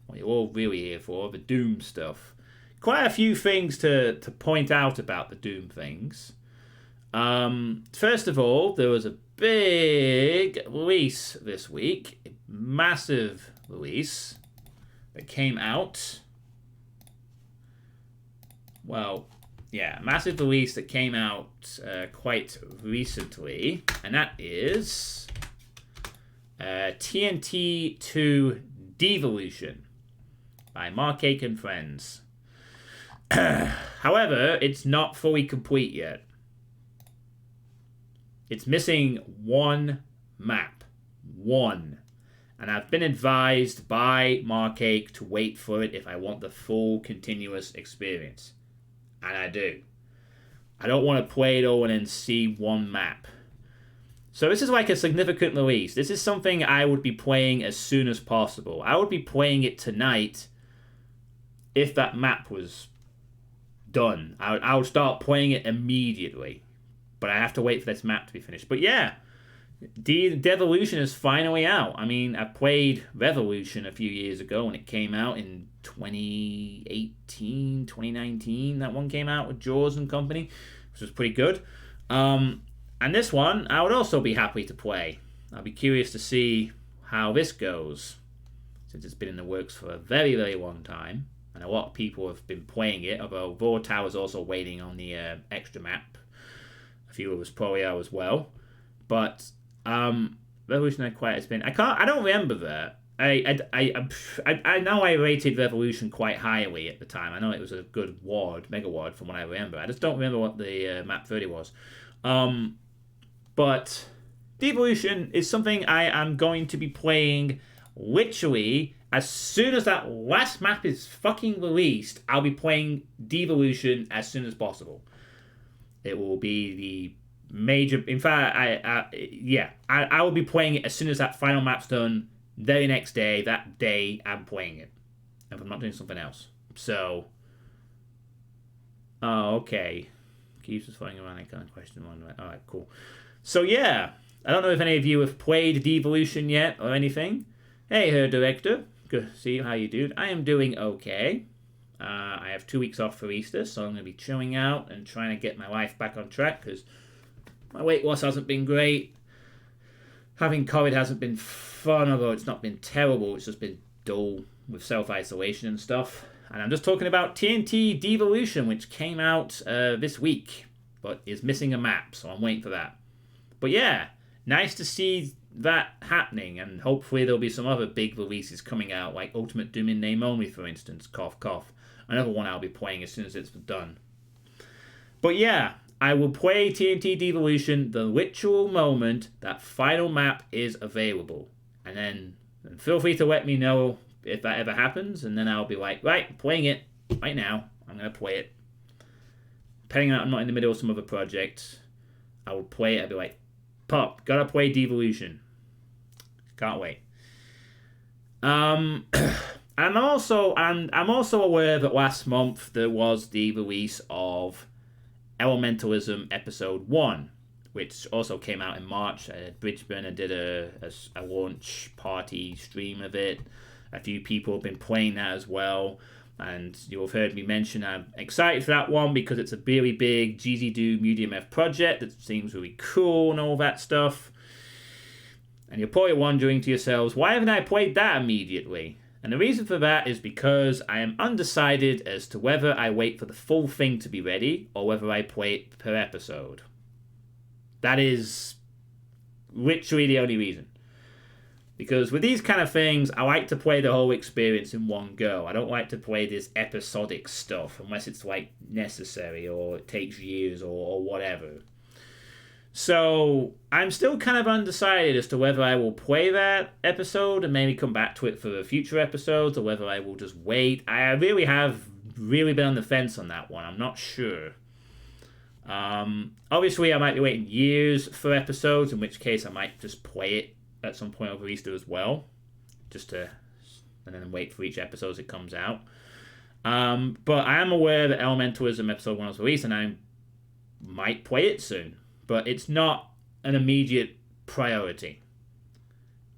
What you're all really here for, the Doom stuff. Quite a few things to point out about the Doom things. First of all, there was a big release this week. A massive release that came out. Well, yeah, massive release that came out quite recently. And that is TNT 2 Devolution by Marcake and Friends. However, it's not fully complete yet. It's missing 1 map. 1. And I've been advised by Marcake to wait for it if I want the full continuous experience. And I do. I don't want to play it all and then see 1 map. So this is like a significant release. This is something I would be playing as soon as possible. I would be playing it tonight if that map was done. I would start playing it immediately. But I have to wait for this map to be finished. But yeah, Devolution is finally out. I mean, I played Revolution a few years ago when it came out in 2018, 2019. That one came out with Jaws and company, which was pretty good. And this one, I would also be happy to play. I'll be curious to see how this goes, since it's been in the works for a very, very long time. And a lot of people have been playing it, although Vortal is also waiting on the extra map. A few of us probably are as well. But Revolution quite has been... I don't remember that. I know I rated Revolution quite highly at the time. I know it was a good mega ward from what I remember. I just don't remember what the map 30 was. But Devolution is something I am going to be playing literally as soon as that last map is fucking released. I'll be playing Devolution as soon as possible. It will be the major... In fact, I will be playing it as soon as that final map's done. Very next day, that day, I'm playing it. If I'm not doing something else. So... Oh, okay. Keeps us flying around, I can't question one. Alright, cool. So yeah, I don't know if any of you have played Devolution yet or anything. Hey, her director. Good to see how you do. I am doing okay. I have 2 weeks off for Easter, so I'm going to be chilling out and trying to get my life back on track because my weight loss hasn't been great. Having COVID hasn't been fun, although it's not been terrible. It's just been dull with self-isolation and stuff. And I'm just talking about TNT Devolution, which came out this week, but is missing a map, so I'm waiting for that. But yeah, nice to see that happening, and hopefully there'll be some other big releases coming out, like Ultimate Doom in Name Only, for instance. Cough, cough. Another one I'll be playing as soon as it's done. But yeah, I will play TNT Devolution the literal moment that final map is available. And then feel free to let me know if that ever happens, and then I'll be like, right, playing it right now. I'm going to play it. Depending on I'm not in the middle of some other project, I will play it. I'll be like, Pop, gotta play Devolution. Can't wait. I'm also aware that last month there was the release of Elementalism Episode 1, which also came out in March. Bridgeburner did a launch party stream of it. A few people have been playing that as well. And you'll have heard me mention I'm excited for that one because it's a really big GZDo Medium F project that seems really cool and all that stuff. And you're probably wondering to yourselves, why haven't I played that immediately? And the reason for that is because I am undecided as to whether I wait for the full thing to be ready or whether I play it per episode. That is literally the only reason. Because with these kind of things, I like to play the whole experience in one go. I don't like to play this episodic stuff unless it's like necessary or it takes years or whatever. So I'm still kind of undecided as to whether I will play that episode and maybe come back to it for the future episodes or whether I will just wait. I really have been on the fence on that one. I'm not sure. Obviously, I might be waiting years for episodes, in which case I might just play it at some point over Easter as well, and then wait for each episode as it comes out. But I am aware that Elementalism episode 1 was released, and I might play it soon. But it's not an immediate priority,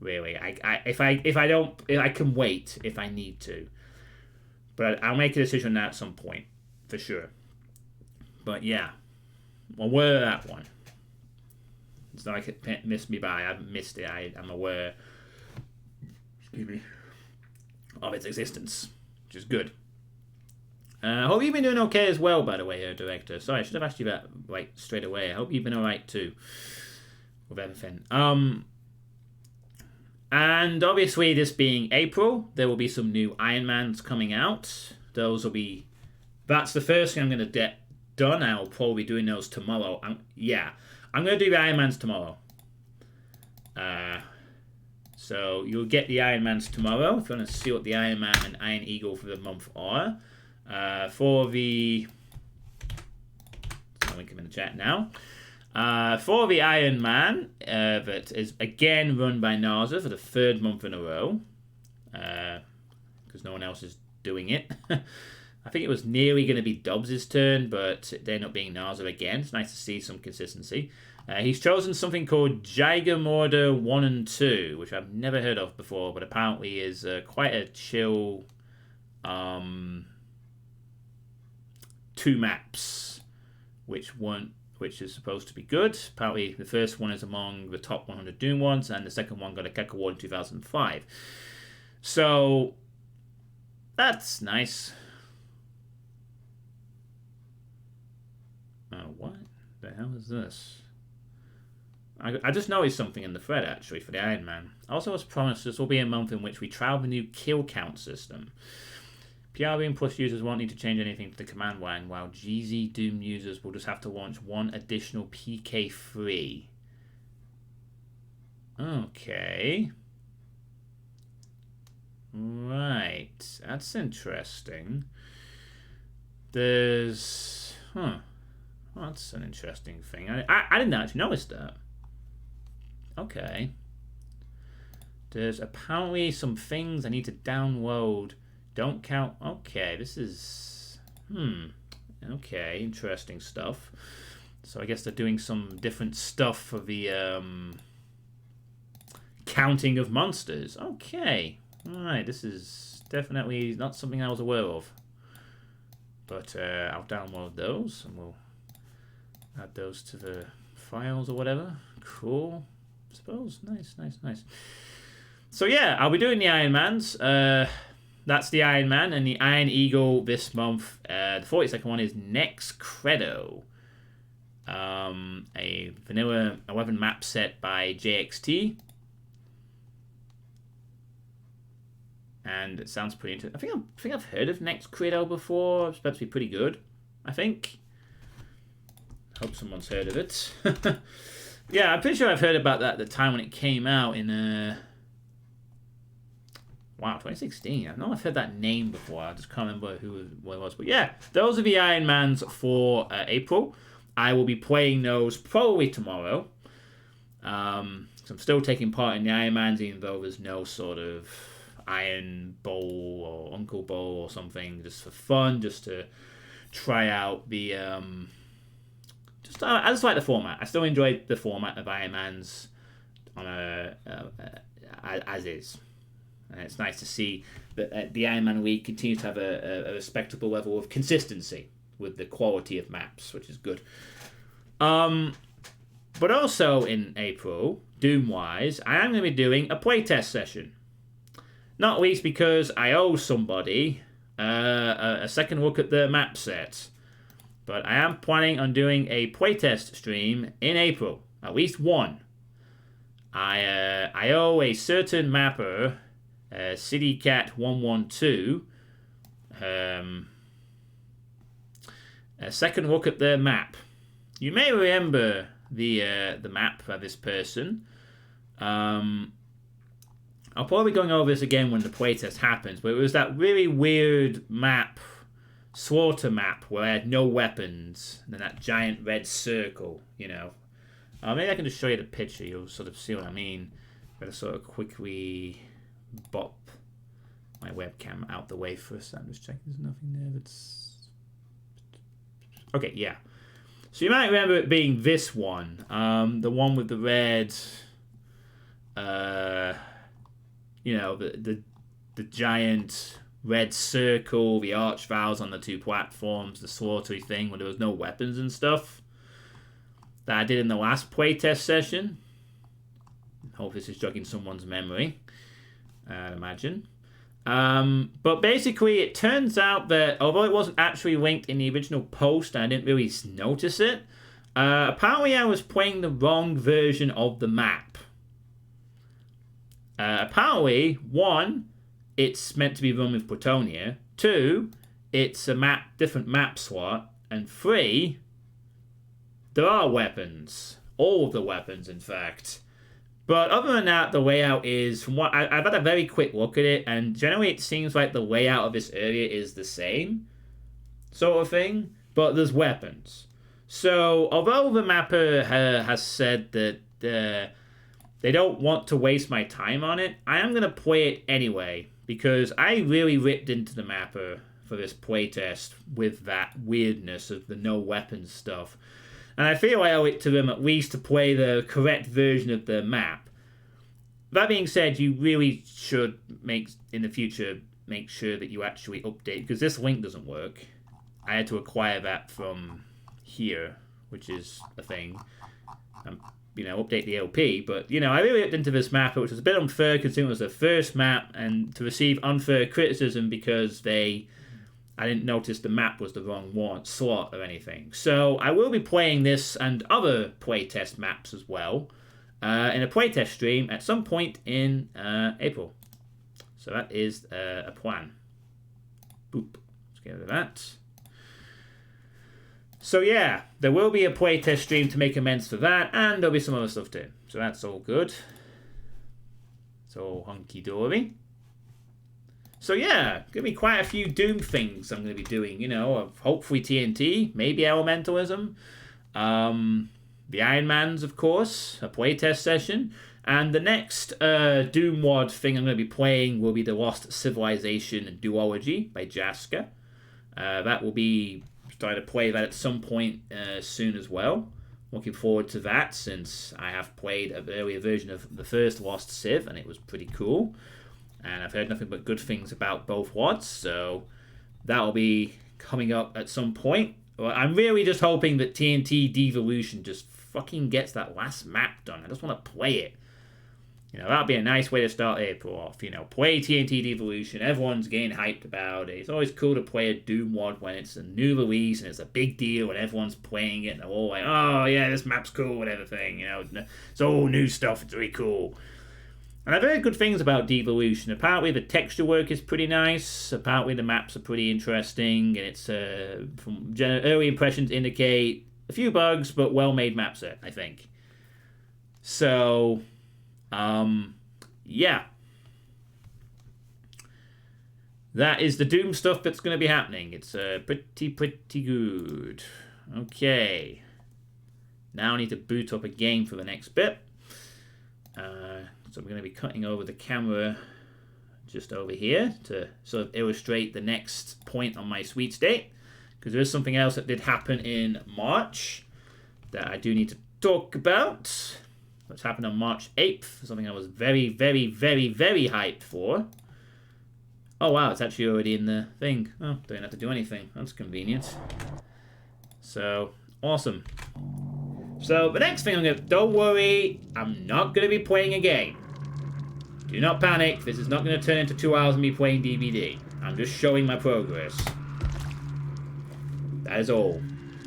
really. I can wait if I need to, but I'll make a decision on that at some point for sure. But yeah, I'm aware of that one. It's not like it missed me by. I haven't missed it. I'm aware. Excuse me. Of its existence, which is good. I hope you've been doing okay as well, by the way, Director. Sorry, I should have asked you that right straight away. I hope you've been alright too with everything. And obviously, this being April, there will be some new Iron Mans coming out. That's the first thing I'm going to get done. I'll probably be doing those tomorrow. I'm going to do the Iron Mans tomorrow. So you'll get the Iron Mans tomorrow if you want to see what the Iron Man and Iron Eagle for the month are. For the... I'll link him in the chat now. For the Iron Man, that is again run by NASA for the third month in a row. Because no one else is doing it. I think it was nearly going to be Dobbs' turn, but they ended up being NASA again. It's nice to see some consistency. He's chosen something called Gigamorder 1 and 2, which I've never heard of before, but apparently is quite a chill 2 maps, which is supposed to be good. Apparently the first one is among the top 100 Doom ones, and the second one got a Keck Award in 2005. So that's nice. Oh, what the hell is this? I just noticed something in the thread, actually, for the Iron Man. I also was promised this will be a month in which we trial the new kill count system. PRB and Plus users won't need to change anything to the command line, while GZ Doom users will just have to launch one additional PK3. Okay. Right. That's interesting. There's... Well, that's an interesting thing. I didn't actually notice that. Okay. There's apparently some things I need to download. Don't count. Okay, this is... Okay, interesting stuff. So I guess they're doing some different stuff for the counting of monsters. Okay. Alright, this is definitely not something I was aware of. But I'll download those and we'll add those to the files or whatever. Cool. I suppose. Nice. So yeah, I'll be doing the Iron Mans. That's the Iron Man and the Iron Eagle this month. The 42nd one is Nex Credo. A vanilla 11 map set by JXT. And it sounds pretty interesting. I think I've heard of Nex Credo before. It's supposed to be pretty good, I think. Hope someone's heard of it. Yeah, I'm pretty sure I've heard about that at the time when it came out in... Wow, 2016. I know I've heard that name before. I just can't remember what it was. But yeah, those are the Iron Mans for April. I will be playing those probably tomorrow. So I'm still taking part in the Iron Mans, even though there's no sort of Iron Bowl or Uncle Bowl or something, just for fun, just to try out the I just like the format. I still enjoy the format of Iron Man's on as is. And it's nice to see that the Iron Man League continues to have a respectable level of consistency with the quality of maps, which is good. But also in April, Doom-wise, I am going to be doing a playtest session. Not least because I owe somebody a second look at the map set. But I am planning on doing a playtest stream in April. At least one. I owe a certain mapper, CityCat112, a second look at their map. You may remember the map of this person. I'll probably be going over this again when the playtest happens, but it was that really weird map, slaughter map, where I had no weapons, and then that giant red circle, you know. Maybe I can just show you the picture, you'll sort of see what I mean. Gotta sort of quickly bop my webcam out the way first. I'm just checking there's nothing there that's... Okay, yeah. So you might remember it being this one, the one with the red, you know, the giant red circle, the archviles on the two platforms, the slaughtery thing where there was no weapons and stuff that I did in the last playtest session. Hope this is jogging someone's memory, I'd imagine. But basically, it turns out that although it wasn't actually linked in the original post, and I didn't really notice it, apparently I was playing the wrong version of the map. Apparently, 1, it's meant to be run with Plutonium. 2, it's a different map slot. And 3, there are weapons. All of the weapons, in fact. But other than that, the layout is, from what I've had a very quick look at it, and generally it seems like the layout of this area is the same sort of thing, but there's weapons. So, although the mapper has said that they don't want to waste my time on it, I am going to play it anyway, because I really ripped into the mapper for this playtest with that weirdness of the no weapons stuff. And I feel I owe it to them at least to play the correct version of the map. That being said, you really should in the future make sure that you actually update, because this link doesn't work. I had to acquire that from here, which is a thing. You know, update the LP, but you know, I really looked into this map, which was a bit unfair considering it was the first map, and to receive unfair criticism because I didn't notice the map was the wrong slot or anything. So I will be playing this and other playtest maps as well in a playtest stream at some point in April. So that is a plan. Boop. Let's get rid of that. So yeah, there will be a playtest stream to make amends for that, and there'll be some other stuff too. So that's all good. It's all hunky-dory. So yeah, going to be quite a few Doom things I'm going to be doing, you know, hopefully TNT, maybe Elementalism, the Iron Mans, of course, a playtest session, and the next Doom WOD thing I'm going to be playing will be the Lost Civilization Duology by Jaska. That will be starting to play that at some point soon as well. Looking forward to that, since I have played an earlier version of the first Lost Civ, and it was pretty cool. And I've heard nothing but good things about both WODs, so that'll be coming up at some point. Well, I'm really just hoping that TNT Devolution just fucking gets that last map done. I just want to play it. You know, that'll be a nice way to start April off. You know, play TNT Devolution. Everyone's getting hyped about it. It's always cool to play a Doom WOD when it's a new release and it's a big deal and everyone's playing it and they're all like, oh yeah, this map's cool and everything. You know, it's all new stuff. It's really cool. And I've heard good things about Devolution. Apparently the texture work is pretty nice. Apparently the maps are pretty interesting. And it's, from early impressions indicate a few bugs, but well-made map set, I think. So, yeah. That is the Doom stuff that's going to be happening. It's pretty good. Okay. Now I need to boot up a game for the next bit. So we're going to be cutting over the camera just over here to sort of illustrate the next point on my sweet state, because there is something else that did happen in March. that I do need to talk about. What's happened on March 8th, something I was very, very, very, very hyped for. Oh wow, it's actually already in the thing. Oh, don't have to do anything. That's convenient. So, awesome. So, the next thing I'm going to... Don't worry, I'm not going to be playing a game. Do not panic, this is not going to turn into 2 hours of me playing DVD. I'm just showing my progress. That is all.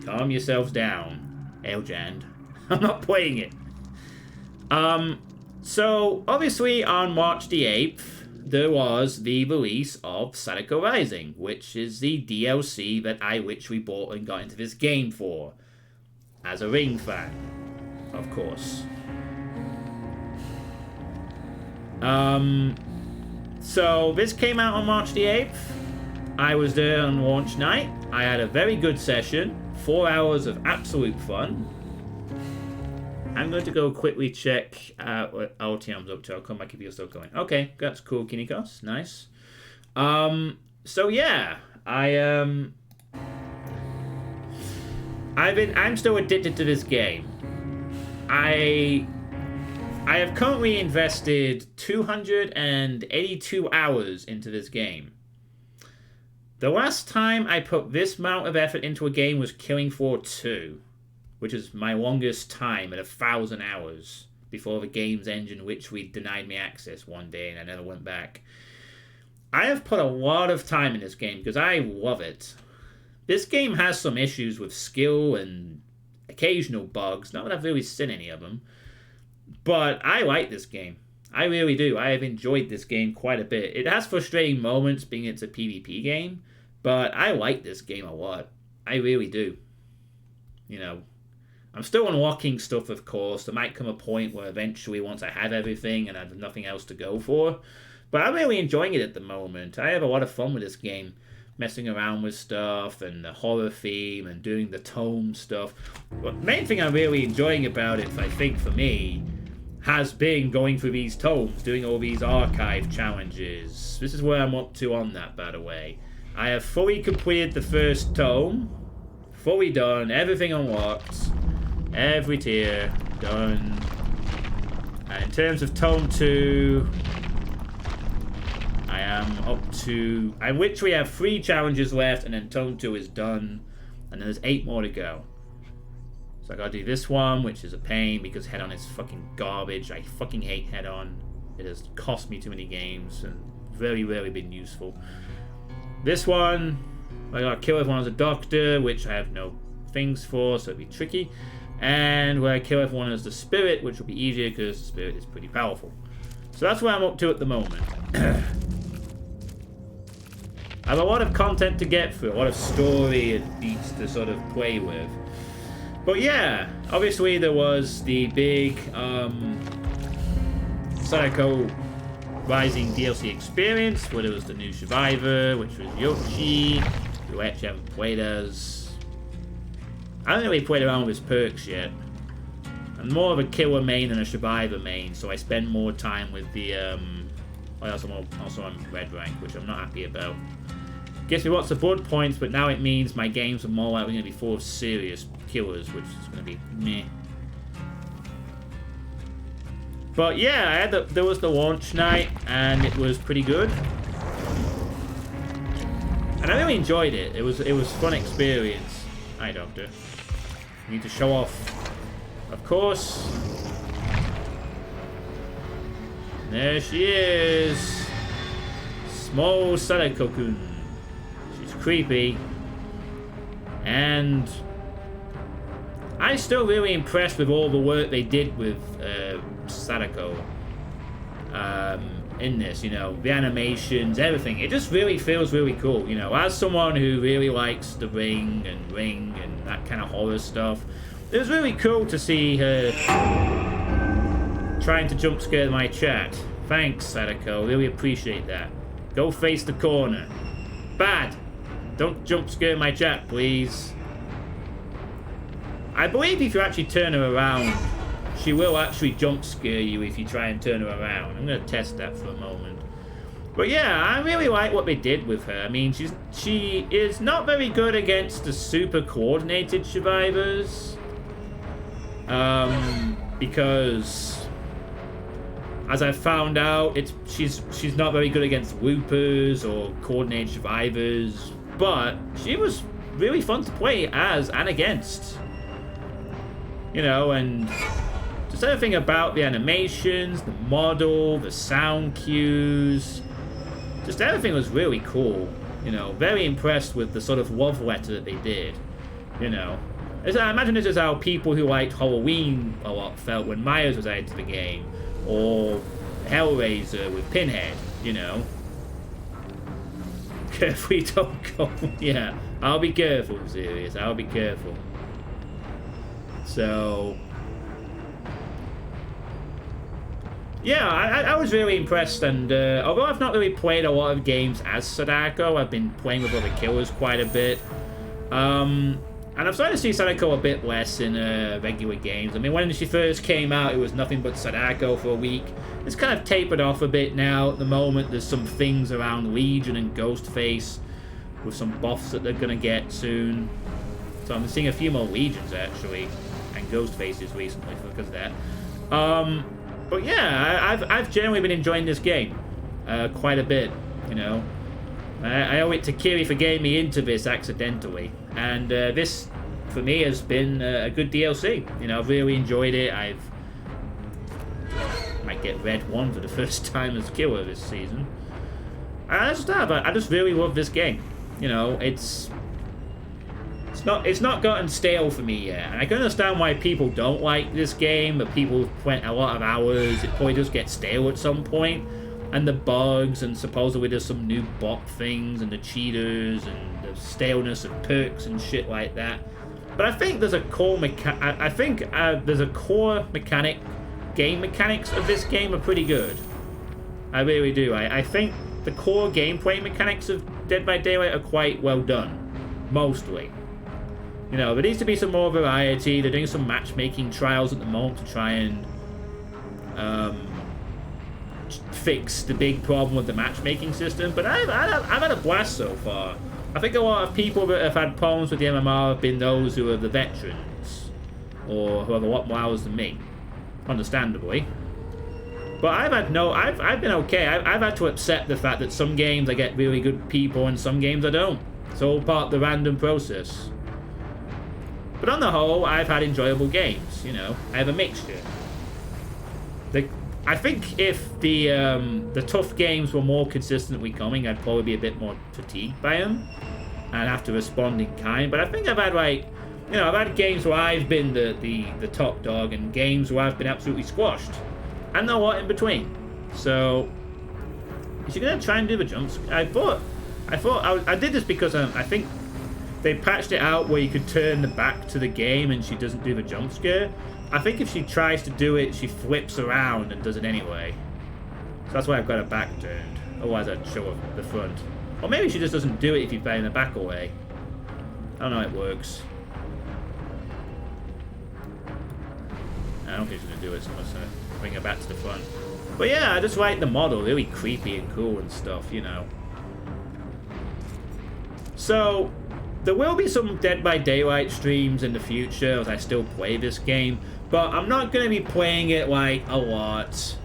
Calm yourselves down, Eljand. I'm not playing it. So, obviously, on March the 8th, there was the release of Sadako Rising, which is the DLC that I literally bought and got into this game for. As a Ring fan, of course. So, this came out on March the 8th. I was there on launch night. I had a very good session. 4 hours of absolute fun. I'm going to go quickly check what LTM's up to. I'll come back if you're still going. Okay, that's cool, Kinikos. Nice. So yeah, I'm still addicted to this game. I have currently invested 282 hours into this game. The last time I put this amount of effort into a game was Killing Floor 2. Which is my longest time at 1,000 hours before the game's engine literally denied me access one day and I never went back. I have put a lot of time in this game because I love it. This game has some issues with skill and occasional bugs. Not that I've really seen any of them. But I like this game. I really do. I have enjoyed this game quite a bit. It has frustrating moments being it's a PvP game. But I like this game a lot. I really do. You know, I'm still unlocking stuff, of course. There might come a point where eventually, once I have everything and I have nothing else to go for. But I'm really enjoying it at the moment. I have a lot of fun with this game. Messing around with stuff and the horror theme and doing the tome stuff. But the main thing I'm really enjoying about it, I think, for me, has been going through these tomes, doing all these archive challenges. This is where I'm up to on that, by the way. I have fully completed the first tome. Fully done. Everything unlocked. Every tier done. And in terms of Tome 2, I am up to... I literally have 3 challenges left, and then Tome 2 is done. And then there's 8 more to go. So I gotta do this one, which is a pain, because Head-On is fucking garbage. I fucking hate Head-On. It has cost me too many games, and very rarely been useful. This one, I gotta kill everyone as a doctor, which I have no things for, so it'd be tricky. And where I kill everyone as the spirit, which will be easier because the spirit is pretty powerful. So that's where I'm up to at the moment. I have a lot of content to get through, a lot of story and beats to sort of play with. But yeah, obviously there was the big Sadako Rising DLC experience, where there was the new survivor, which was Yoshi, who I actually haven't played as. I haven't really played around with his perks yet. I'm more of a killer main than a survivor main, so I spend more time with the also on red rank, which I'm not happy about. Gives me lots of blood points, but now it means my games are more likely going to be full of serious killers, which is going to be meh. But yeah, there was the launch night, and it was pretty good. And I really enjoyed it. It was a fun experience. Hi, Doctor. I need to show off. Of course. There she is. Small Sadako-kun. She's creepy. And I'm still really impressed with all the work they did with Sadako in this, you know, the animations, everything. It just really feels really cool, you know. As someone who really likes the Ring and that kind of horror stuff, it was really cool to see her trying to jump scare my chat. Thanks, Sadako. Really appreciate that. Go face the corner. Bad. Don't jump scare my chat, please. I believe if you actually turn her around, she will actually jump scare you if you try and turn her around. I'm going to test that for a moment. But yeah, I really like what they did with her. I mean, she is not very good against the super coordinated survivors. because as I found out, she's not very good against whoopers or coordinated survivors, but she was really fun to play as and against. You know, and just everything about the animations, the model, the sound cues, just everything was really cool. You know, very impressed with the sort of love letter that they did. You know, I imagine this is how people who liked Halloween a lot felt when Myers was added to the game, or Hellraiser with Pinhead. You know, carefully don't go. Yeah, I'll be careful, serious. I'll be careful. So, yeah, I was really impressed, and although I've not really played a lot of games as Sadako, I've been playing with other killers quite a bit. And I'm starting to see Sadako a bit less in regular games. I mean, when she first came out, it was nothing but Sadako for a week. It's kind of tapered off a bit now at the moment. There's some things around Legion and Ghostface with some buffs that they're going to get soon. So I'm seeing a few more Legions, actually, and Ghostfaces recently because of that. But yeah, I've generally been enjoying this game quite a bit, you know. I owe it to Kiri for getting me into this accidentally. And this, for me, has been a good DLC. You know, I've really enjoyed it. I might get Red 1 for the first time as killer this season. I just really love this game. You know, it's not gotten stale for me yet. And I can understand why people don't like this game, but people spent a lot of hours. It probably does get stale at some point. And the bugs, and supposedly there's some new bot things, and the cheaters, and the staleness of perks and shit like that. But I think there's a core game mechanics of this game are pretty good. I really do. I think the core gameplay mechanics of Dead by Daylight are quite well done, mostly. You know, there needs to be some more variety. They're doing some matchmaking trials at the moment to try and fix the big problem with the matchmaking system, but I've had a blast so far. I think a lot of people that have had problems with the MMR have been those who are the veterans, or who have a lot more hours than me, understandably. But I've been okay. I've had to accept the fact that some games I get really good people and some games I don't. It's all part of the random process. But on the whole, I've had enjoyable games, you know. I have a mixture. I think if the tough games were more consistently coming, I'd probably be a bit more fatigued by them and have to respond in kind. But I think I've had, like, you know, I've had games where I've been the top dog and games where I've been absolutely squashed, and a lot in between. So, is she gonna try and do the jumps? I did this because I think they patched it out where you could turn the back to the game and she doesn't do the jump scare. I think if she tries to do it, she flips around and does it anyway. So that's why I've got her back turned. Otherwise I'd show her the front. Or maybe she just doesn't do it if you bang the back away. I don't know how it works. I don't think she's going to do it, so I'm going to bring her back to the front. But yeah, I just like the model. Really creepy and cool and stuff, you know. So, there will be some Dead by Daylight streams in the future as I still play this game, but I'm not going to be playing it, like, a lot.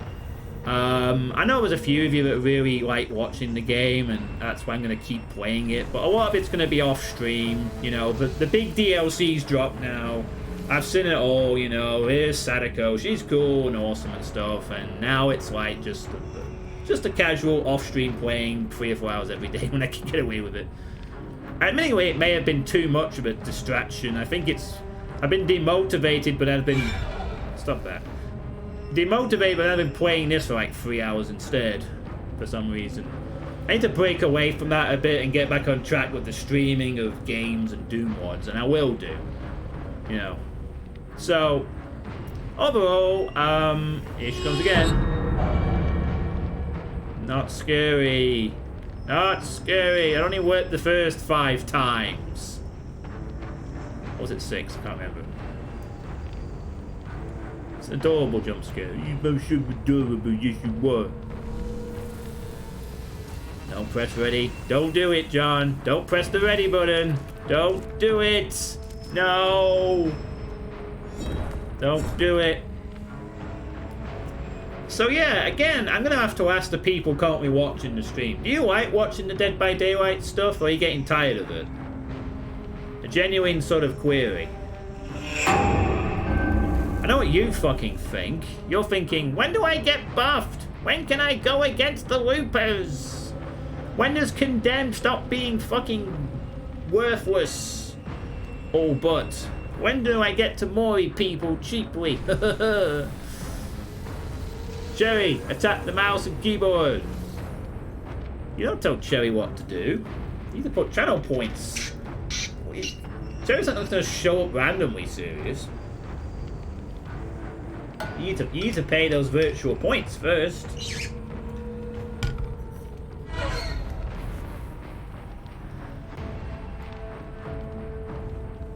I know there's a few of you that really like watching the game, and that's why I'm going to keep playing it, but a lot of it's going to be off stream. You know, the big DLC's dropped now. I've seen it all, you know. Here's Sadako, she's cool and awesome and stuff, and now it's like just a casual off-stream playing 3 or 4 hours every day when I can get away with it. Admittingly, it may have been too much of a distraction. I think I've been demotivated, but I've been... Stop that. Demotivated, but I've been playing this for like 3 hours instead, for some reason. I need to break away from that a bit and get back on track with the streaming of games and Doom mods, and I will do. You know. So, overall, here she comes again. Not scary. Not scary. It only worked the first 5 times. Or was it 6? I can't remember. It's an adorable jump scare. You most should be adorable, yes you were. Don't press ready. Don't do it, John. Don't press the ready button. Don't do it. No. Don't do it. So yeah, again, I'm going to have to ask the people currently watching the stream. Do you like watching the Dead by Daylight stuff, or are you getting tired of it? A genuine sort of query. I know what you fucking think. You're thinking, when do I get buffed? When can I go against the loopers? When does Condemned stop being fucking worthless? Oh, but when do I get to Mori people cheaply? Cherry, attack the mouse and keyboard. You don't tell Cherry what to do. You need to put channel points. Cherry's not going to show up randomly, serious. You need to pay those virtual points first.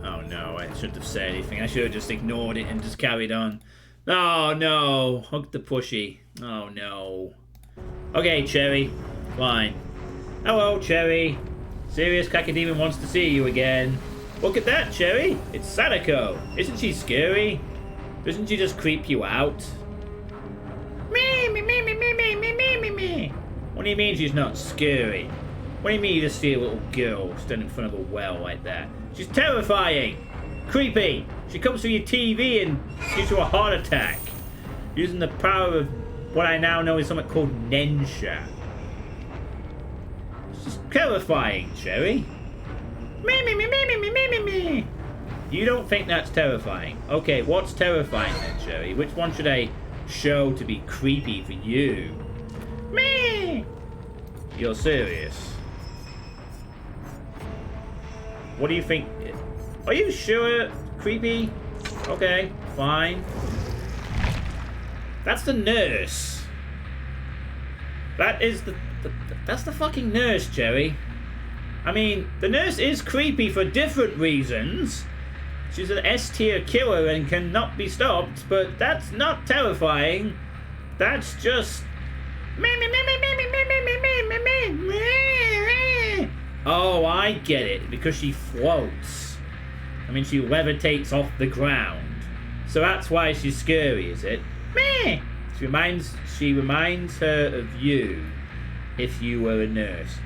Oh no, I shouldn't have said anything. I should have just ignored it and just carried on. Oh no, hug the pushy. Oh no. Okay, Cherry. Fine. Hello, Cherry. Serious Cacodemon wants to see you again. Look at that, Cherry. It's Sadako. Isn't she scary? Doesn't she just creep you out? Me. What do you mean she's not scary? What do you mean you just see a little girl standing in front of a well like that? She's terrifying. Creepy. She comes through your TV and gives you a heart attack. Using the power of what I now know is something called Nensha. It's just terrifying, Cherry. Me. You don't think that's terrifying? Okay, what's terrifying then, Cherry? Which one should I show to be creepy for you? Me. You're serious? What do you think? Are you sure? Creepy? Okay, fine. That's the nurse. That is that's the fucking nurse, Cherry. I mean, the nurse is creepy for different reasons. She's an S-tier killer and cannot be stopped, but that's not terrifying. That's just... Oh, I get it. Because she floats. I mean, she levitates off the ground. So that's why she's scary, is it? She reminds her of you if you were a nurse.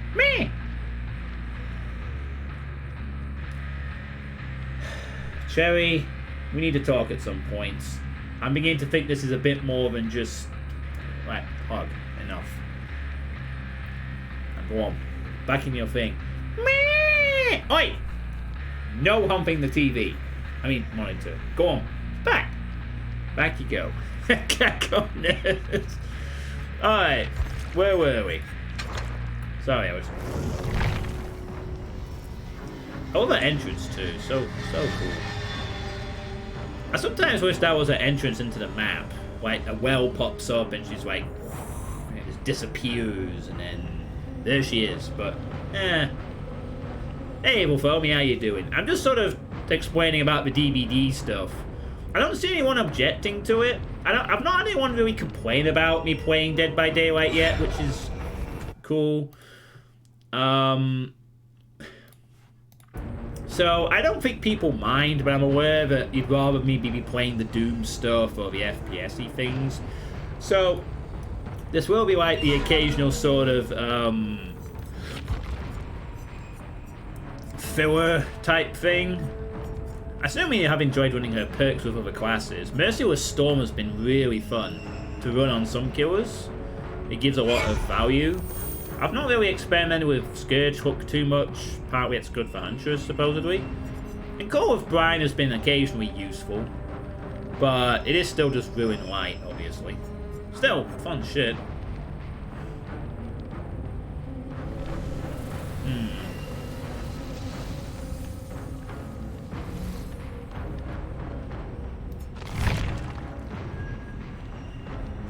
Cherry, we need to talk at some point. I'm beginning to think this is a bit more than just... Right, hug. Enough. And go on. Back in your thing. Oi! No humping the TV. I mean, monitor. Go on. Back. Back you go. Alright. Where were we? Sorry, I was... Oh, the entrance too. So cool. I sometimes wish that was an entrance into the map. Like, a well pops up and she's like... It just disappears and then... There she is, but... Hey, Wolfomi, how you doing? I'm just sort of explaining about the DVD stuff. I don't see anyone objecting to it. I've not had anyone really complain about me playing Dead by Daylight yet, which is cool. So, I don't think people mind, but I'm aware that you'd rather me be playing the Doom stuff or the FPS-y things. So, this will be like the occasional sort of, filler type thing. Assuming you have enjoyed running her perks with other classes, Merciless Storm has been really fun to run on some killers. It gives a lot of value. I've not really experimented with Scourge Hook too much, partly it's good for Huntress, supposedly. And Call of Brine has been occasionally useful, but it is still just Ruin Light, obviously. Still, fun shit.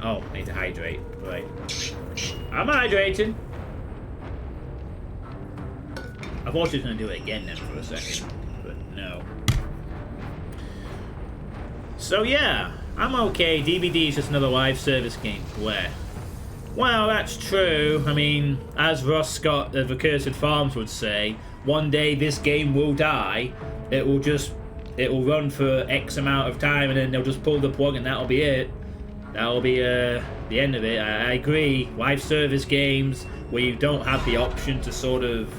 Oh, I need to hydrate. Right. I'm hydrating. I thought she was going to do it again then for a second, but no. So yeah, I'm okay. DVD is just another live service game. Where? Well, that's true. I mean, as Ross Scott of Accursed Farms would say, one day this game will die. It will just it'll run for X amount of time, and then they'll just pull the plug, and that'll be it. That'll be the end of it. I agree. Live service games where you don't have the option to sort of...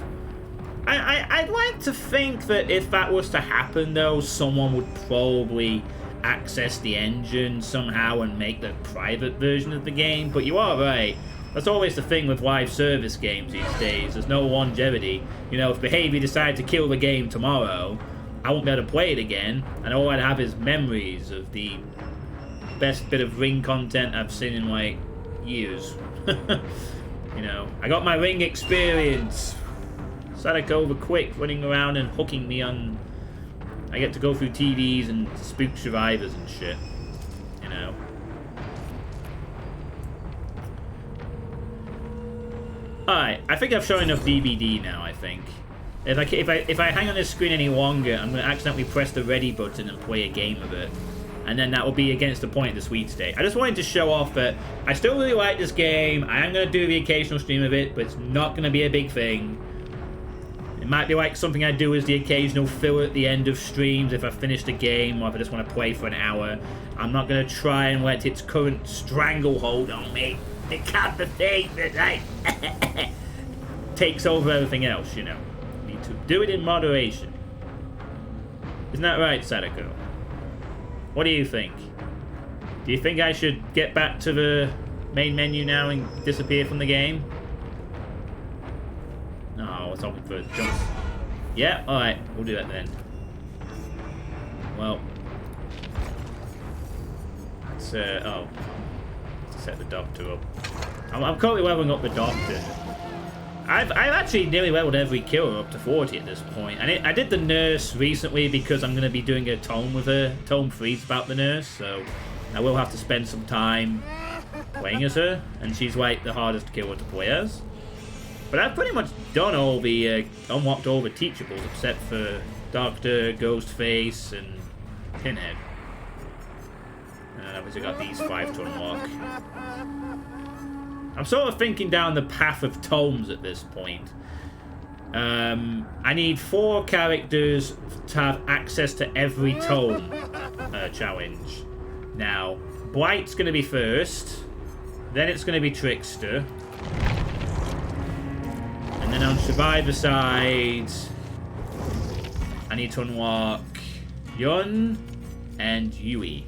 I'd like to think that if that was to happen, though, someone would probably access the engine somehow and make the private version of the game. But you are right. That's always the thing with live service games these days. There's no longevity. You know, if Behaviour decided to kill the game tomorrow, I won't be able to play it again, and all I'd have is memories of the best bit of Ring content I've seen in, like, years. You know, I got my Ring experience. Sadako over quick, running around and hooking me on... I get to go through TVs and spook survivors and shit. You know. Alright, I think I've shown enough DVD now, I think. If I hang on this screen any longer, I'm going to accidentally press the ready button and play a game of it. And then that will be against the point of the sweet state. I just wanted to show off that I still really like this game. I am going to do the occasional stream of it, but it's not going to be a big thing. It might be like something I do as the occasional filler at the end of streams if I finished a game or if I just want to play for an hour. I'm not going to try and let its current stranglehold on me become the thing that like takes over everything else, you know. Need to do it in moderation. Isn't that right, Sadako? What do you think? Do you think I should get back to the main menu now and disappear from the game? No, I was hoping for jumps. Yeah, alright, we'll do that then. Well, let's set the doctor up. I'm currently leveling up the doctor. I've actually nearly leveled every killer up to 40 at this point. And I did the nurse recently because I'm going to be doing a tome with her. Tome 3's about the nurse, so I will have to spend some time playing as her. And she's like the hardest killer to play as. But I've pretty much done all the, unlocked all the teachables except for Doctor, Ghostface, and Pinhead. And I've obviously got these 5 to unlock. I'm sort of thinking down the path of tomes at this point. I need 4 characters to have access to every tome challenge. Now, Blight's going to be first. Then it's going to be Trickster. And then on Survivor side, I need to unlock Yun and Yui.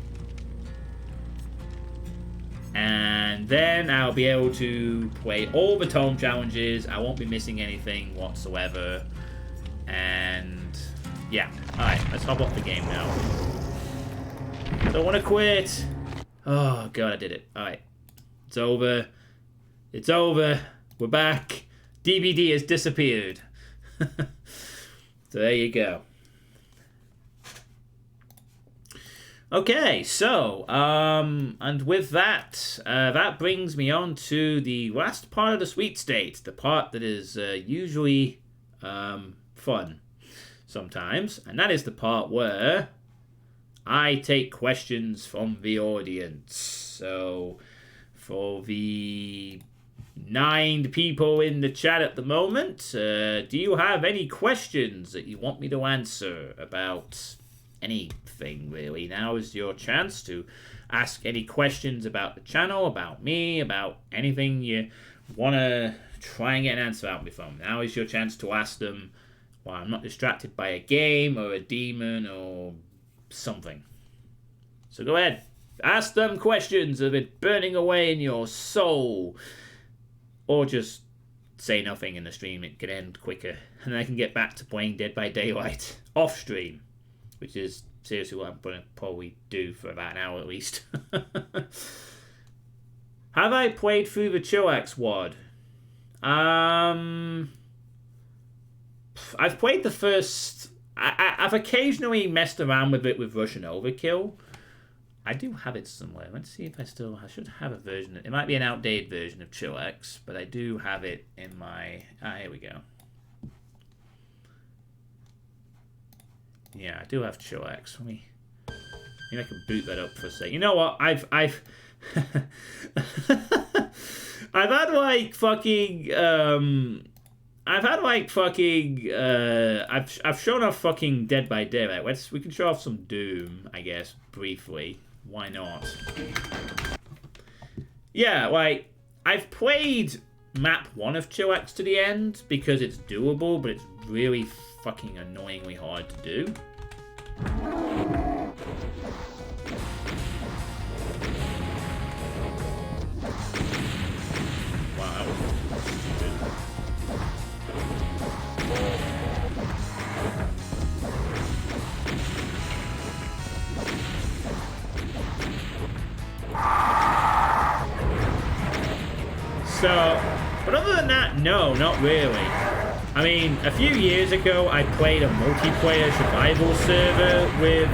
And then I'll be able to play all the tome challenges. I won't be missing anything whatsoever. And yeah. Alright, let's hop off the game now. Don't want to quit. Oh god, I did it. Alright. It's over. It's over. We're back. DVD has disappeared. So there you go. Okay, so, and with that, that brings me on to the last part of the sweet state, the part that is usually fun sometimes, and that is the part where I take questions from the audience. So, for the 9 people in the chat at the moment, do you have any questions that you want me to answer about anything, really? Now is your chance to ask any questions about the channel, about me, about anything you want to try and get an answer out of me from. Now is your chance to ask them while I'm not distracted by a game or a demon or something. So go ahead. Ask them questions that have been burning away in your soul. Or just say nothing in the stream. It can end quicker. And then I can get back to playing Dead by Daylight off stream. Which is seriously what I'm going to probably do for about an hour at least. Have I played through the Chillax WOD? I've played the first... I've occasionally messed around with it with Russian Overkill. I do have it somewhere. Let's see if I still... I should have a version. It might be an outdated version of Chillax, but I do have it in my... here we go. Yeah, I do have Chillax. Maybe I can boot that up for a sec. You know what? I've I've had like fucking I've had like fucking I've shown off fucking Dead by Daylight. We can show off some Doom, I guess, briefly. Why not? Yeah, like I've played map 1 of Chillax to the end because it's doable, but it's really fucking annoyingly hard to do. Wow, that was stupid. So, but other than that, no, not really. I mean, a few years ago, I played a multiplayer survival server with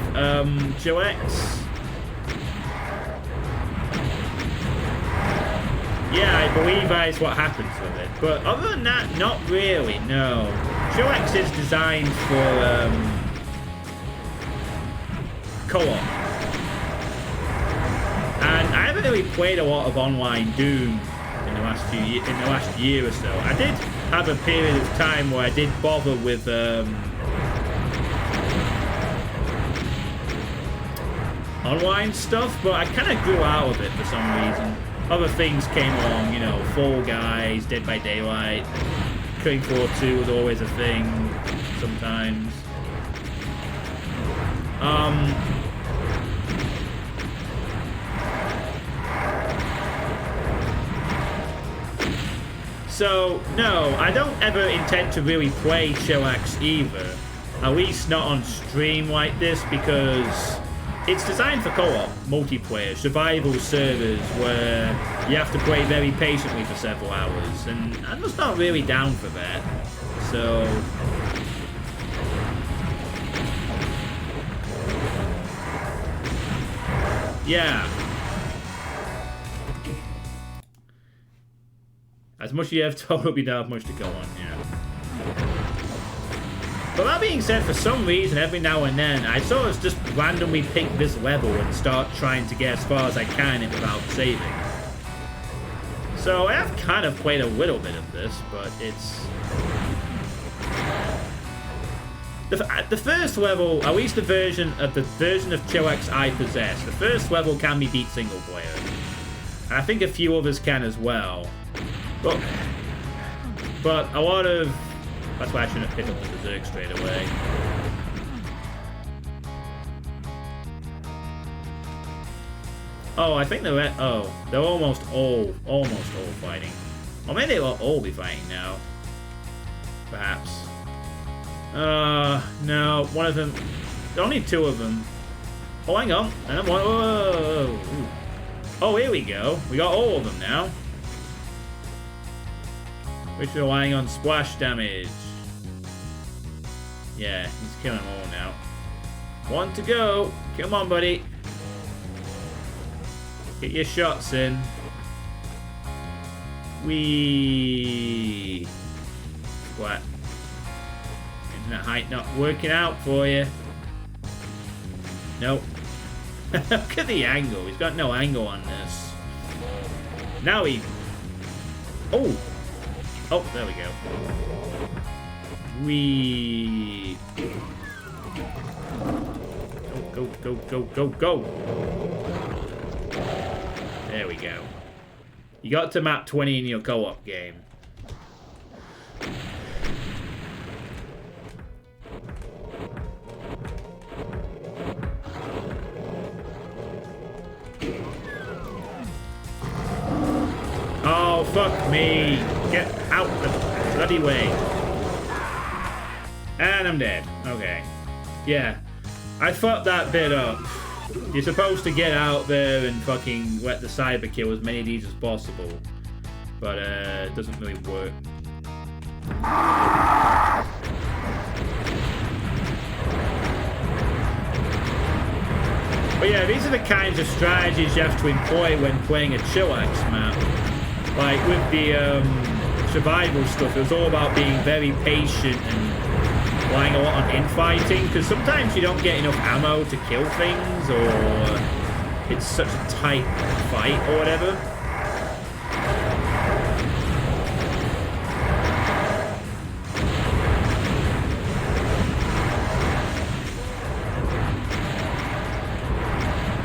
Chillax. Yeah, I believe that is what happens with it. But other than that, not really, no. Chillax is designed for co-op. And I haven't really played a lot of online Doom in the last year or so. I did have a period of time where I did bother with online stuff, but I kind of grew out of it for some reason. Other things came along, you know, Fall Guys, Dead by Daylight, Killing Floor 2 was always a thing sometimes. So, no, I don't ever intend to really play Chillax either. At least not on stream like this, because it's designed for co-op, multiplayer, survival servers where you have to play very patiently for several hours, and I'm just not really down for that. So... yeah. As much as you have told, we don't have much to go on, yeah. But that being said, for some reason, every now and then, I sort of just randomly pick this level and start trying to get as far as I can without saving. So I have kind of played a little bit of this, but it's... The first level, at least the version of Chillax I possess, the first level can be beat single player. And I think a few others can as well. But a lot of... That's why I shouldn't have picked up the Berserk straight away. Oh, I think they're... Oh, they're almost all fighting. Or maybe they'll all be fighting now. Perhaps. No, one of them... Only 2 of them. Oh, hang on. And one... Whoa. Oh, here we go. We got all of them now. Which are relying on splash damage. Yeah, he's killing them all now. 1 to go. Come on, buddy. Get your shots in. Whee! What? Internet height not working out for you. Nope. Look at the angle. He's got no angle on this. Now he... Oh! Oh, there we go. Whee! Go, go, go, go, go! There we go. You got to map 20 in your co-op game. Oh, fuck me. Get out the bloody way. And I'm dead. Okay. Yeah. I fucked that bit up. You're supposed to get out there and fucking let the cyber kill as many of these as possible. But, it doesn't really work. But yeah, these are the kinds of strategies you have to employ when playing a Chillax map. Like, with the, survival stuff, it was all about being very patient and relying a lot on infighting, because sometimes you don't get enough ammo to kill things, or it's such a tight fight, or whatever.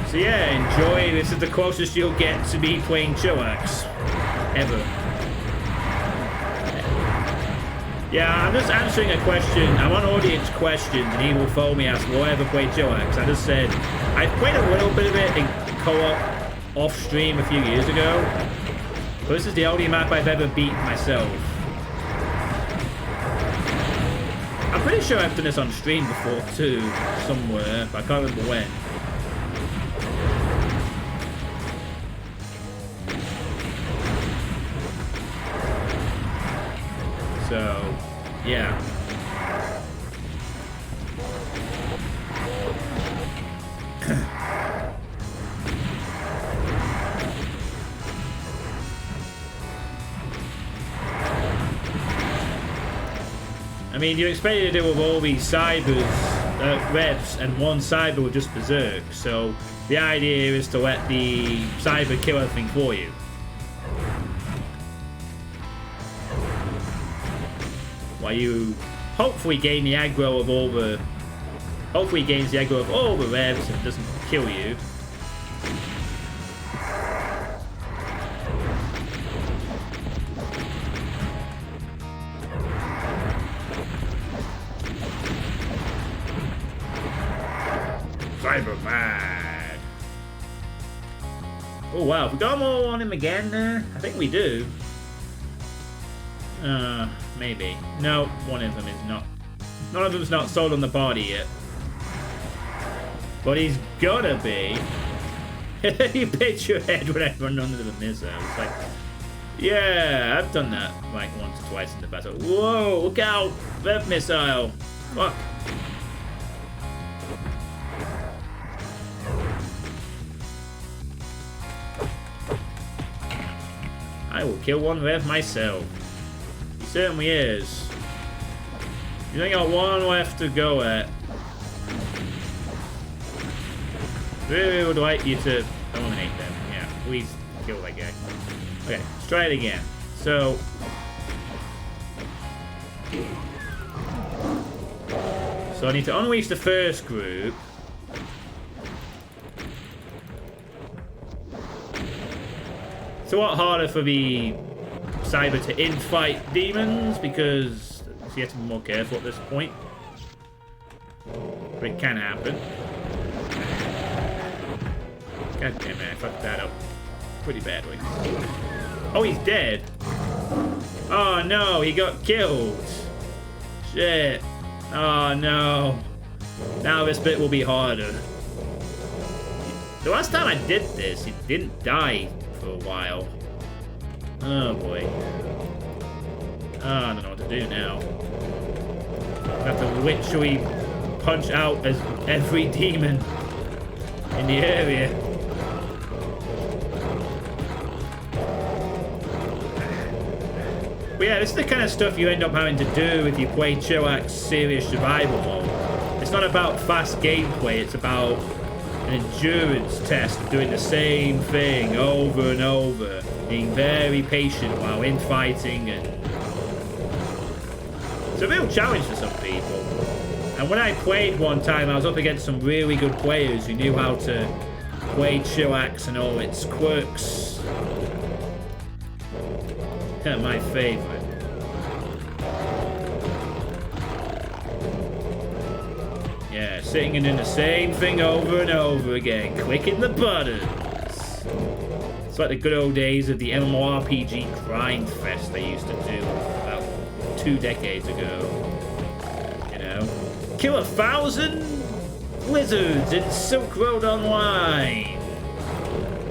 So yeah, enjoy. This is the closest you'll get to me playing Chillax. Ever. Yeah, I'm just answering a question. I'm on audience questions, and he will phone me ask, will I ever play Chillax? I just said, I played a little bit of it in co-op off-stream a few years ago. But this is the only map I've ever beat myself. I'm pretty sure I've done this on stream before too, somewhere, but I can't remember when. So, yeah. I mean, you expect to deal with all these cybers, revs, and one cyber will just berserk. So the idea is to let the cyber kill everything for you. While you hopefully gain the aggro of all the... Hopefully gains the aggro of all the revs and doesn't kill you. Cyber mad. Oh wow, have we got more on him again there? I think we do. Maybe. No, one of them is not. None of them's not sold on the party yet. But he's gotta be. You pitch your head when I run under the missile. It's like, yeah, I've done that like once or twice in the past. Like, whoa, look out! Rev missile! Fuck. I will kill one rev myself. He certainly is. You only got one left to go at. Really would like you to eliminate them. Yeah, please kill that guy. Okay, let's try it again. So... I need to unleash the first group. It's a lot harder for the cyber to in-fight demons because you have to be more careful at this point. But it can happen. God damn it, I fucked that up pretty badly. Oh, he's dead. Oh no, he got killed. Shit. Oh no. Now this bit will be harder. The last time I did this, he didn't die for a while. Oh boy. Oh, I don't know what to do now. I have to literally punch out as every demon in the area. But yeah, this is the kind of stuff you end up having to do if you play Chillax Serious Survival Mode. It's not about fast gameplay, it's about an endurance test of doing the same thing over and over, being very patient while infighting, and it's a real challenge for some people. And when I played one time, I was up against some really good players who knew how to play Chillax and all its quirks. My favorite. Yeah, sitting and doing the same thing over and over again, clicking the buttons. It's like the good old days of the MMORPG grind fest they used to do about 2 decades ago. You know, kill 1,000 wizards in Silk Road Online.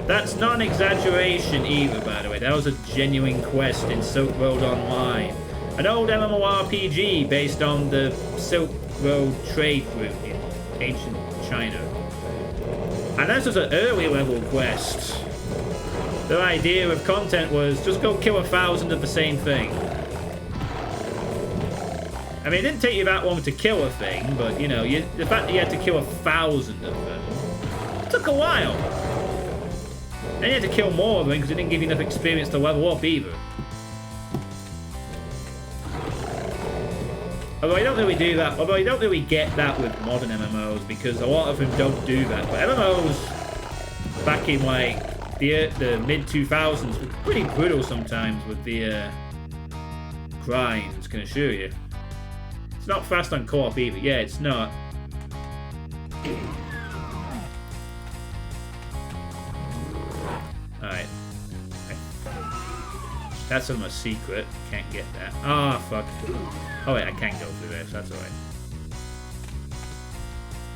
That's not an exaggeration either, by the way. That was a genuine quest in Silk Road Online. An old MMORPG based on the Silk Road trade route in ancient China. And this was an early level quest. The idea of content was just go kill 1,000 of the same thing. I mean, it didn't take you that long to kill a thing, but you know, the fact that you had to kill 1,000 of them took a while. And you had to kill more of them because it didn't give you enough experience to level up either. Although I don't really do that. Although I don't really get that with modern MMOs because a lot of them don't do that. But MMOs back in like the mid 2000s was pretty brutal sometimes with the grinds, can assure you. It's not fast on co-op either. Yeah, it's not. Alright. That's a secret. Can't get that. Ah, fuck. Oh wait, I can go through this. That's alright.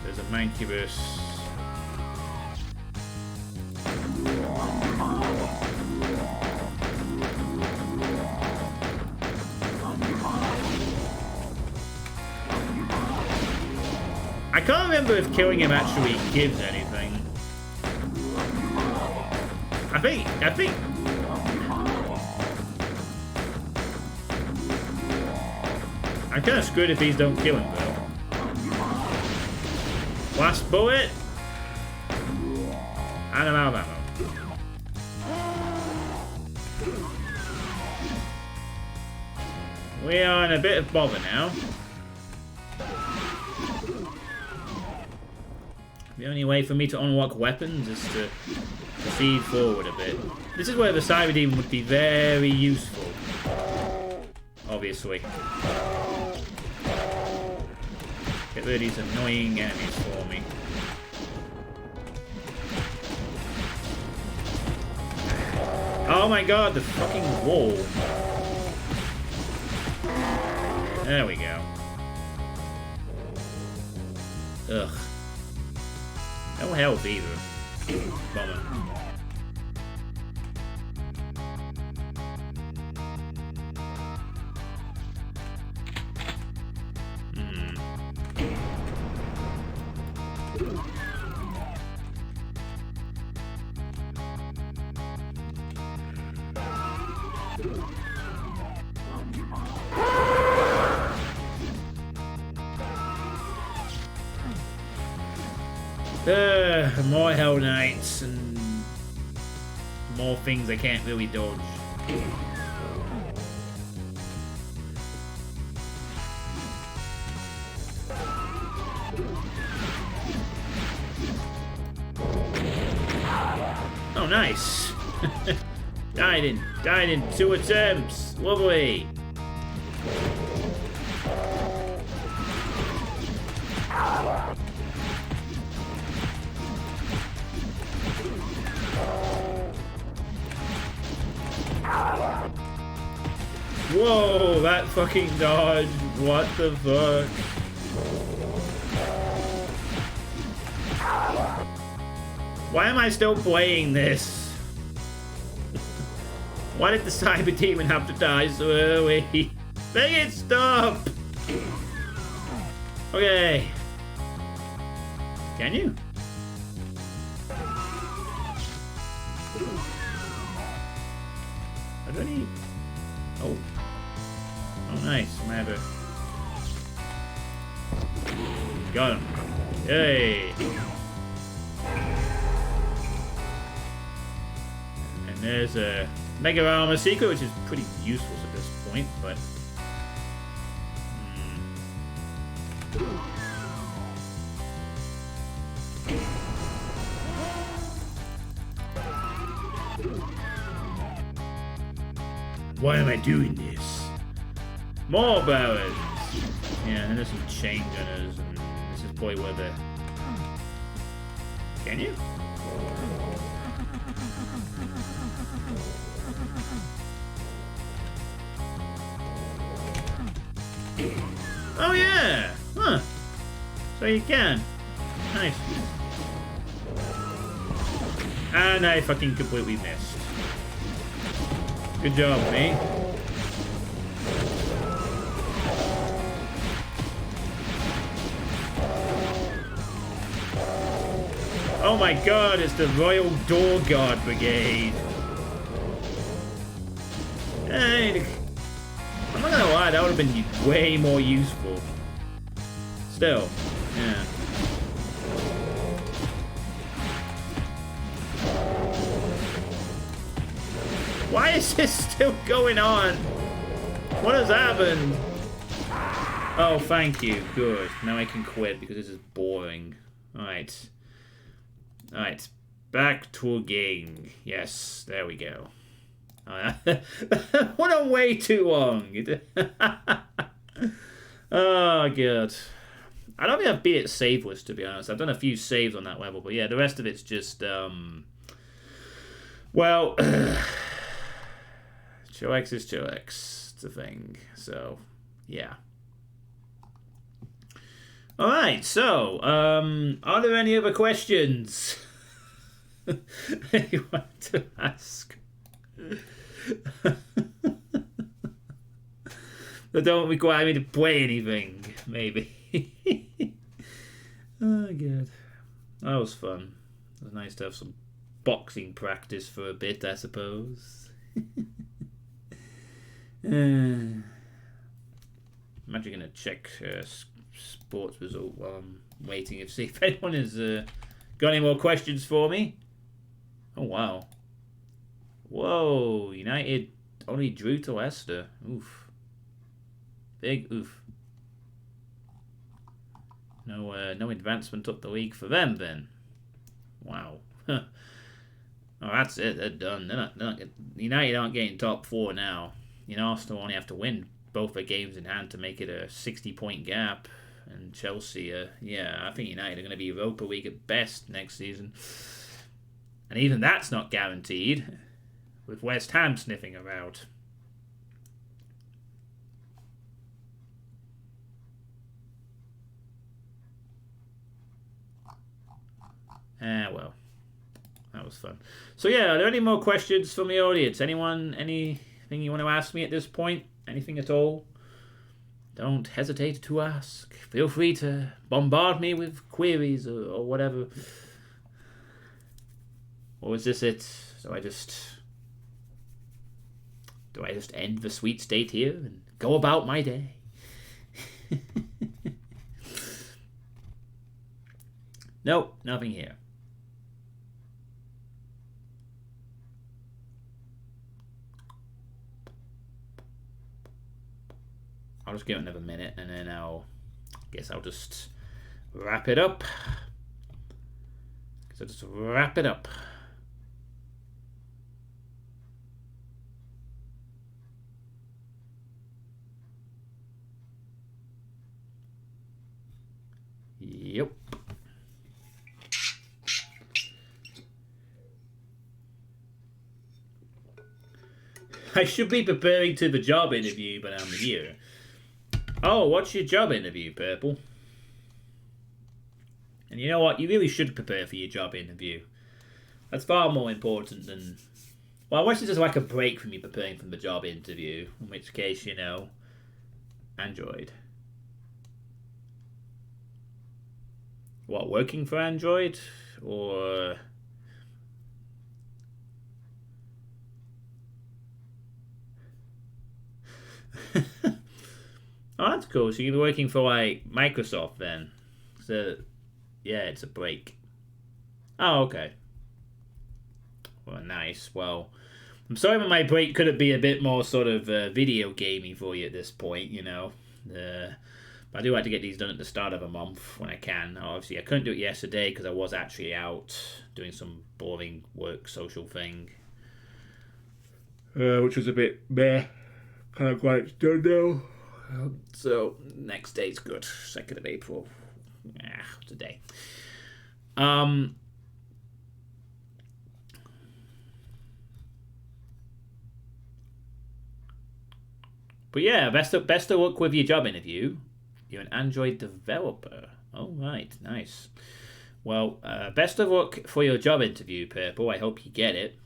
There's a mancubus. I can't remember if killing him actually gives anything. I think I'm kind of screwed if these don't kill him though. Last bullet. And I'm out of ammo. We are in a bit of bother now. The only way for me to unlock weapons is to proceed forward a bit. This is where the Cyber Demon would be very useful. Obviously. Get rid of these annoying enemies for me. Oh my god, the fucking wall. There we go. Ugh. No health either. Bummer. More Hell Knights and more things I can't really dodge. Oh, nice. died in 2 attempts. Lovely. Whoa, that fucking dodge. What the fuck? Why am I still playing this? Why did the Cyber Demon have to die so early? Make it stop! Okay. Can you? Are there any... Oh. Oh, nice. Matter. Got him. Yay. And there's a Mega Armor secret, which is pretty useless at this point, but... Why am I doing this? More barrels! Yeah, and there's some chain gunners, and this is probably where the... Can you? Oh yeah! Huh. So you can. Nice. And I fucking completely missed. Good job, me. Oh my god, it's the Royal Door Guard Brigade. Hey, I'm not gonna lie, that would have been way more useful. Still, yeah. Why is this still going on? What has happened? Oh, thank you. Good. Now I can quit because this is boring. Alright. Alright. Back to game. Yes, there we go. Went on way too long. Oh, God. I don't think I've beat it saveless, to be honest. I've done a few saves on that level, but yeah, the rest of it's just, well, Chillax is Chillax. It's a thing. So, yeah. Alright, so, are there any other questions you want to ask? That don't require me to play anything, maybe. Oh, God. That was fun. It was nice to have some boxing practice for a bit, I suppose. I'm actually going to check sports result while I'm waiting to see if anyone has got any more questions for me. Oh, wow. Whoa, United only drew to Leicester. Oof. Big oof. No advancement up the league for them then. Wow. Oh, that's it. They're done. United aren't getting top 4 now. Arsenal only have to win both their games in hand to make it a 60-point gap. And Chelsea, yeah, I think United are going to be Europa League at best next season. And even that's not guaranteed, with West Ham sniffing around. Well, that was fun. So yeah, are there any more questions from the audience? Anyone, anything you want to ask me at this point? Anything at all? Don't hesitate to ask. Feel free to bombard me with queries or whatever. Or is this it? Do I just end the sweet state here and go about my day? Nope, nothing here. I'll just give it another minute and then I'll just wrap it up. Yep. I should be preparing to the job interview, but I'm here. Oh, what's your job interview, Purple? And you know what? You really should prepare for your job interview. That's far more important than... Well, I wish this was like a break from you preparing for the job interview. In which case, Android. What, working for Android? Or... Oh, that's cool. So you're working for, like, Microsoft then. So, yeah, it's a break. Oh, okay. Well, nice. Well, I'm sorry that my break couldn't be a bit more sort of video gaming for you at this point, But I do like to get these done at the start of a month when I can. Obviously, I couldn't do it yesterday because I was actually out doing some boring work social thing. Which was a bit meh. Kind of glad it's done now. So, next day's good. 2nd of April. Today. But yeah, best of luck with your job interview. You're an Android developer. Oh, right. Nice. Well, best of luck for your job interview, Purple. I hope you get it.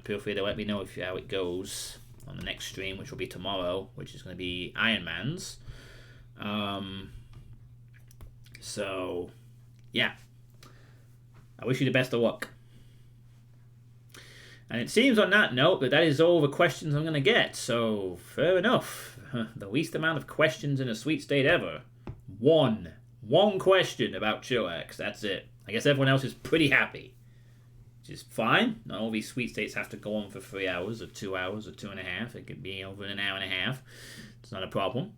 Feel free to let me know how it goes on the next stream, which will be tomorrow, which is going to be Iron Man's. So, yeah. I wish you the best of luck. And it seems on that note that is all the questions I'm going to get. So, fair enough. The least amount of questions in a sweet state ever. One question about Chillax. That's it. I guess everyone else is pretty happy. Which is fine. Not all these sweet states have to go on for 3 hours or 2 hours or 2.5. It could be over in an hour and a half. It's not a problem.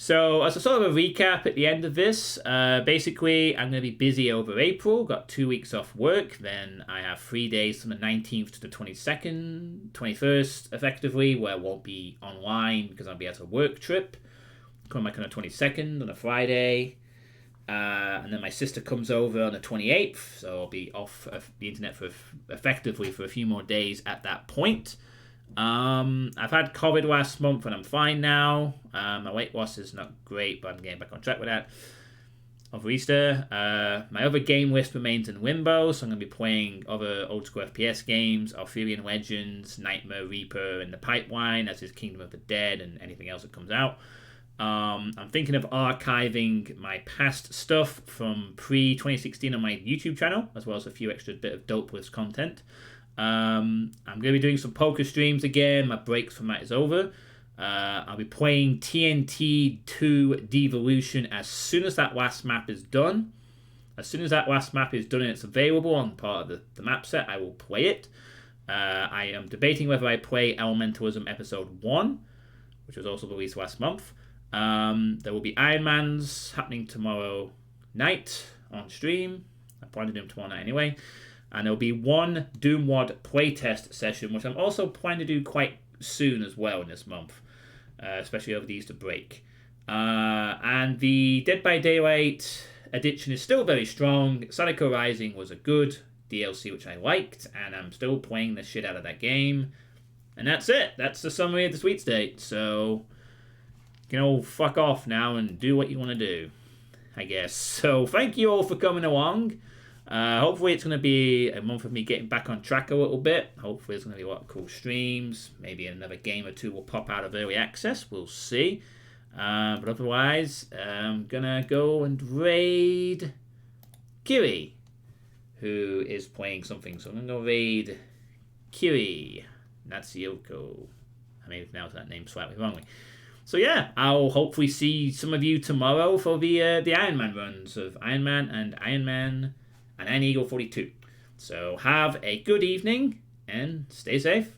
So as a sort of a recap at the end of this, basically I'm going to be busy over April, got 2 weeks off work, then I have 3 days from the 19th to the 22nd, 21st effectively, where I won't be online because I'll be at a work trip. Come back on the 22nd on a Friday, and then my sister comes over on the 28th, so I'll be off the internet for effectively for a few more days at that point. I've had COVID last month and I'm fine now. My weight loss is not great, but I'm getting back on track with that. Over Easter, my other game list remains in limbo, so I'm going to be playing other old school FPS games, Arthurian Legends, Nightmare Reaper in the pipeline, as is Kingdom of the Dead and anything else that comes out. I'm thinking of archiving my past stuff from pre-2016 on my YouTube channel, as well as a few extra bit of dope list content. I'm going to be doing some poker streams again. My breaks from that is over. I'll be playing TNT 2 Devolution as soon as that last map is done. As soon as that last map is done and it's available on part of the map set, I will play it. I am debating whether I play Elementalism Episode 1, which was also released last month. There will be Iron Mans happening tomorrow night on stream. I plan to do them tomorrow night anyway. And there'll be one Doomwad playtest session, which I'm also planning to do quite soon as well in this month, especially over the Easter break. And the Dead by Daylight edition is still very strong. Sadako Rising was a good DLC, which I liked, and I'm still playing the shit out of that game. And that's it. That's the summary of the Sweet State. So, you can all fuck off now and do what you want to do, I guess. So, thank you all for coming along. Hopefully it's going to be a month of me getting back on track a little bit. Hopefully there's going to be a lot of cool streams. Maybe another game or two will pop out of early access. We'll see. But otherwise, I'm going to go and raid Kiri, who is playing something. So I'm going to go raid Kiri Natsuko. I may have pronounced that name slightly wrongly. So yeah, I'll hopefully see some of you tomorrow for the Iron Man runs of Iron Man and Iron Eagle 42. So have a good evening and stay safe.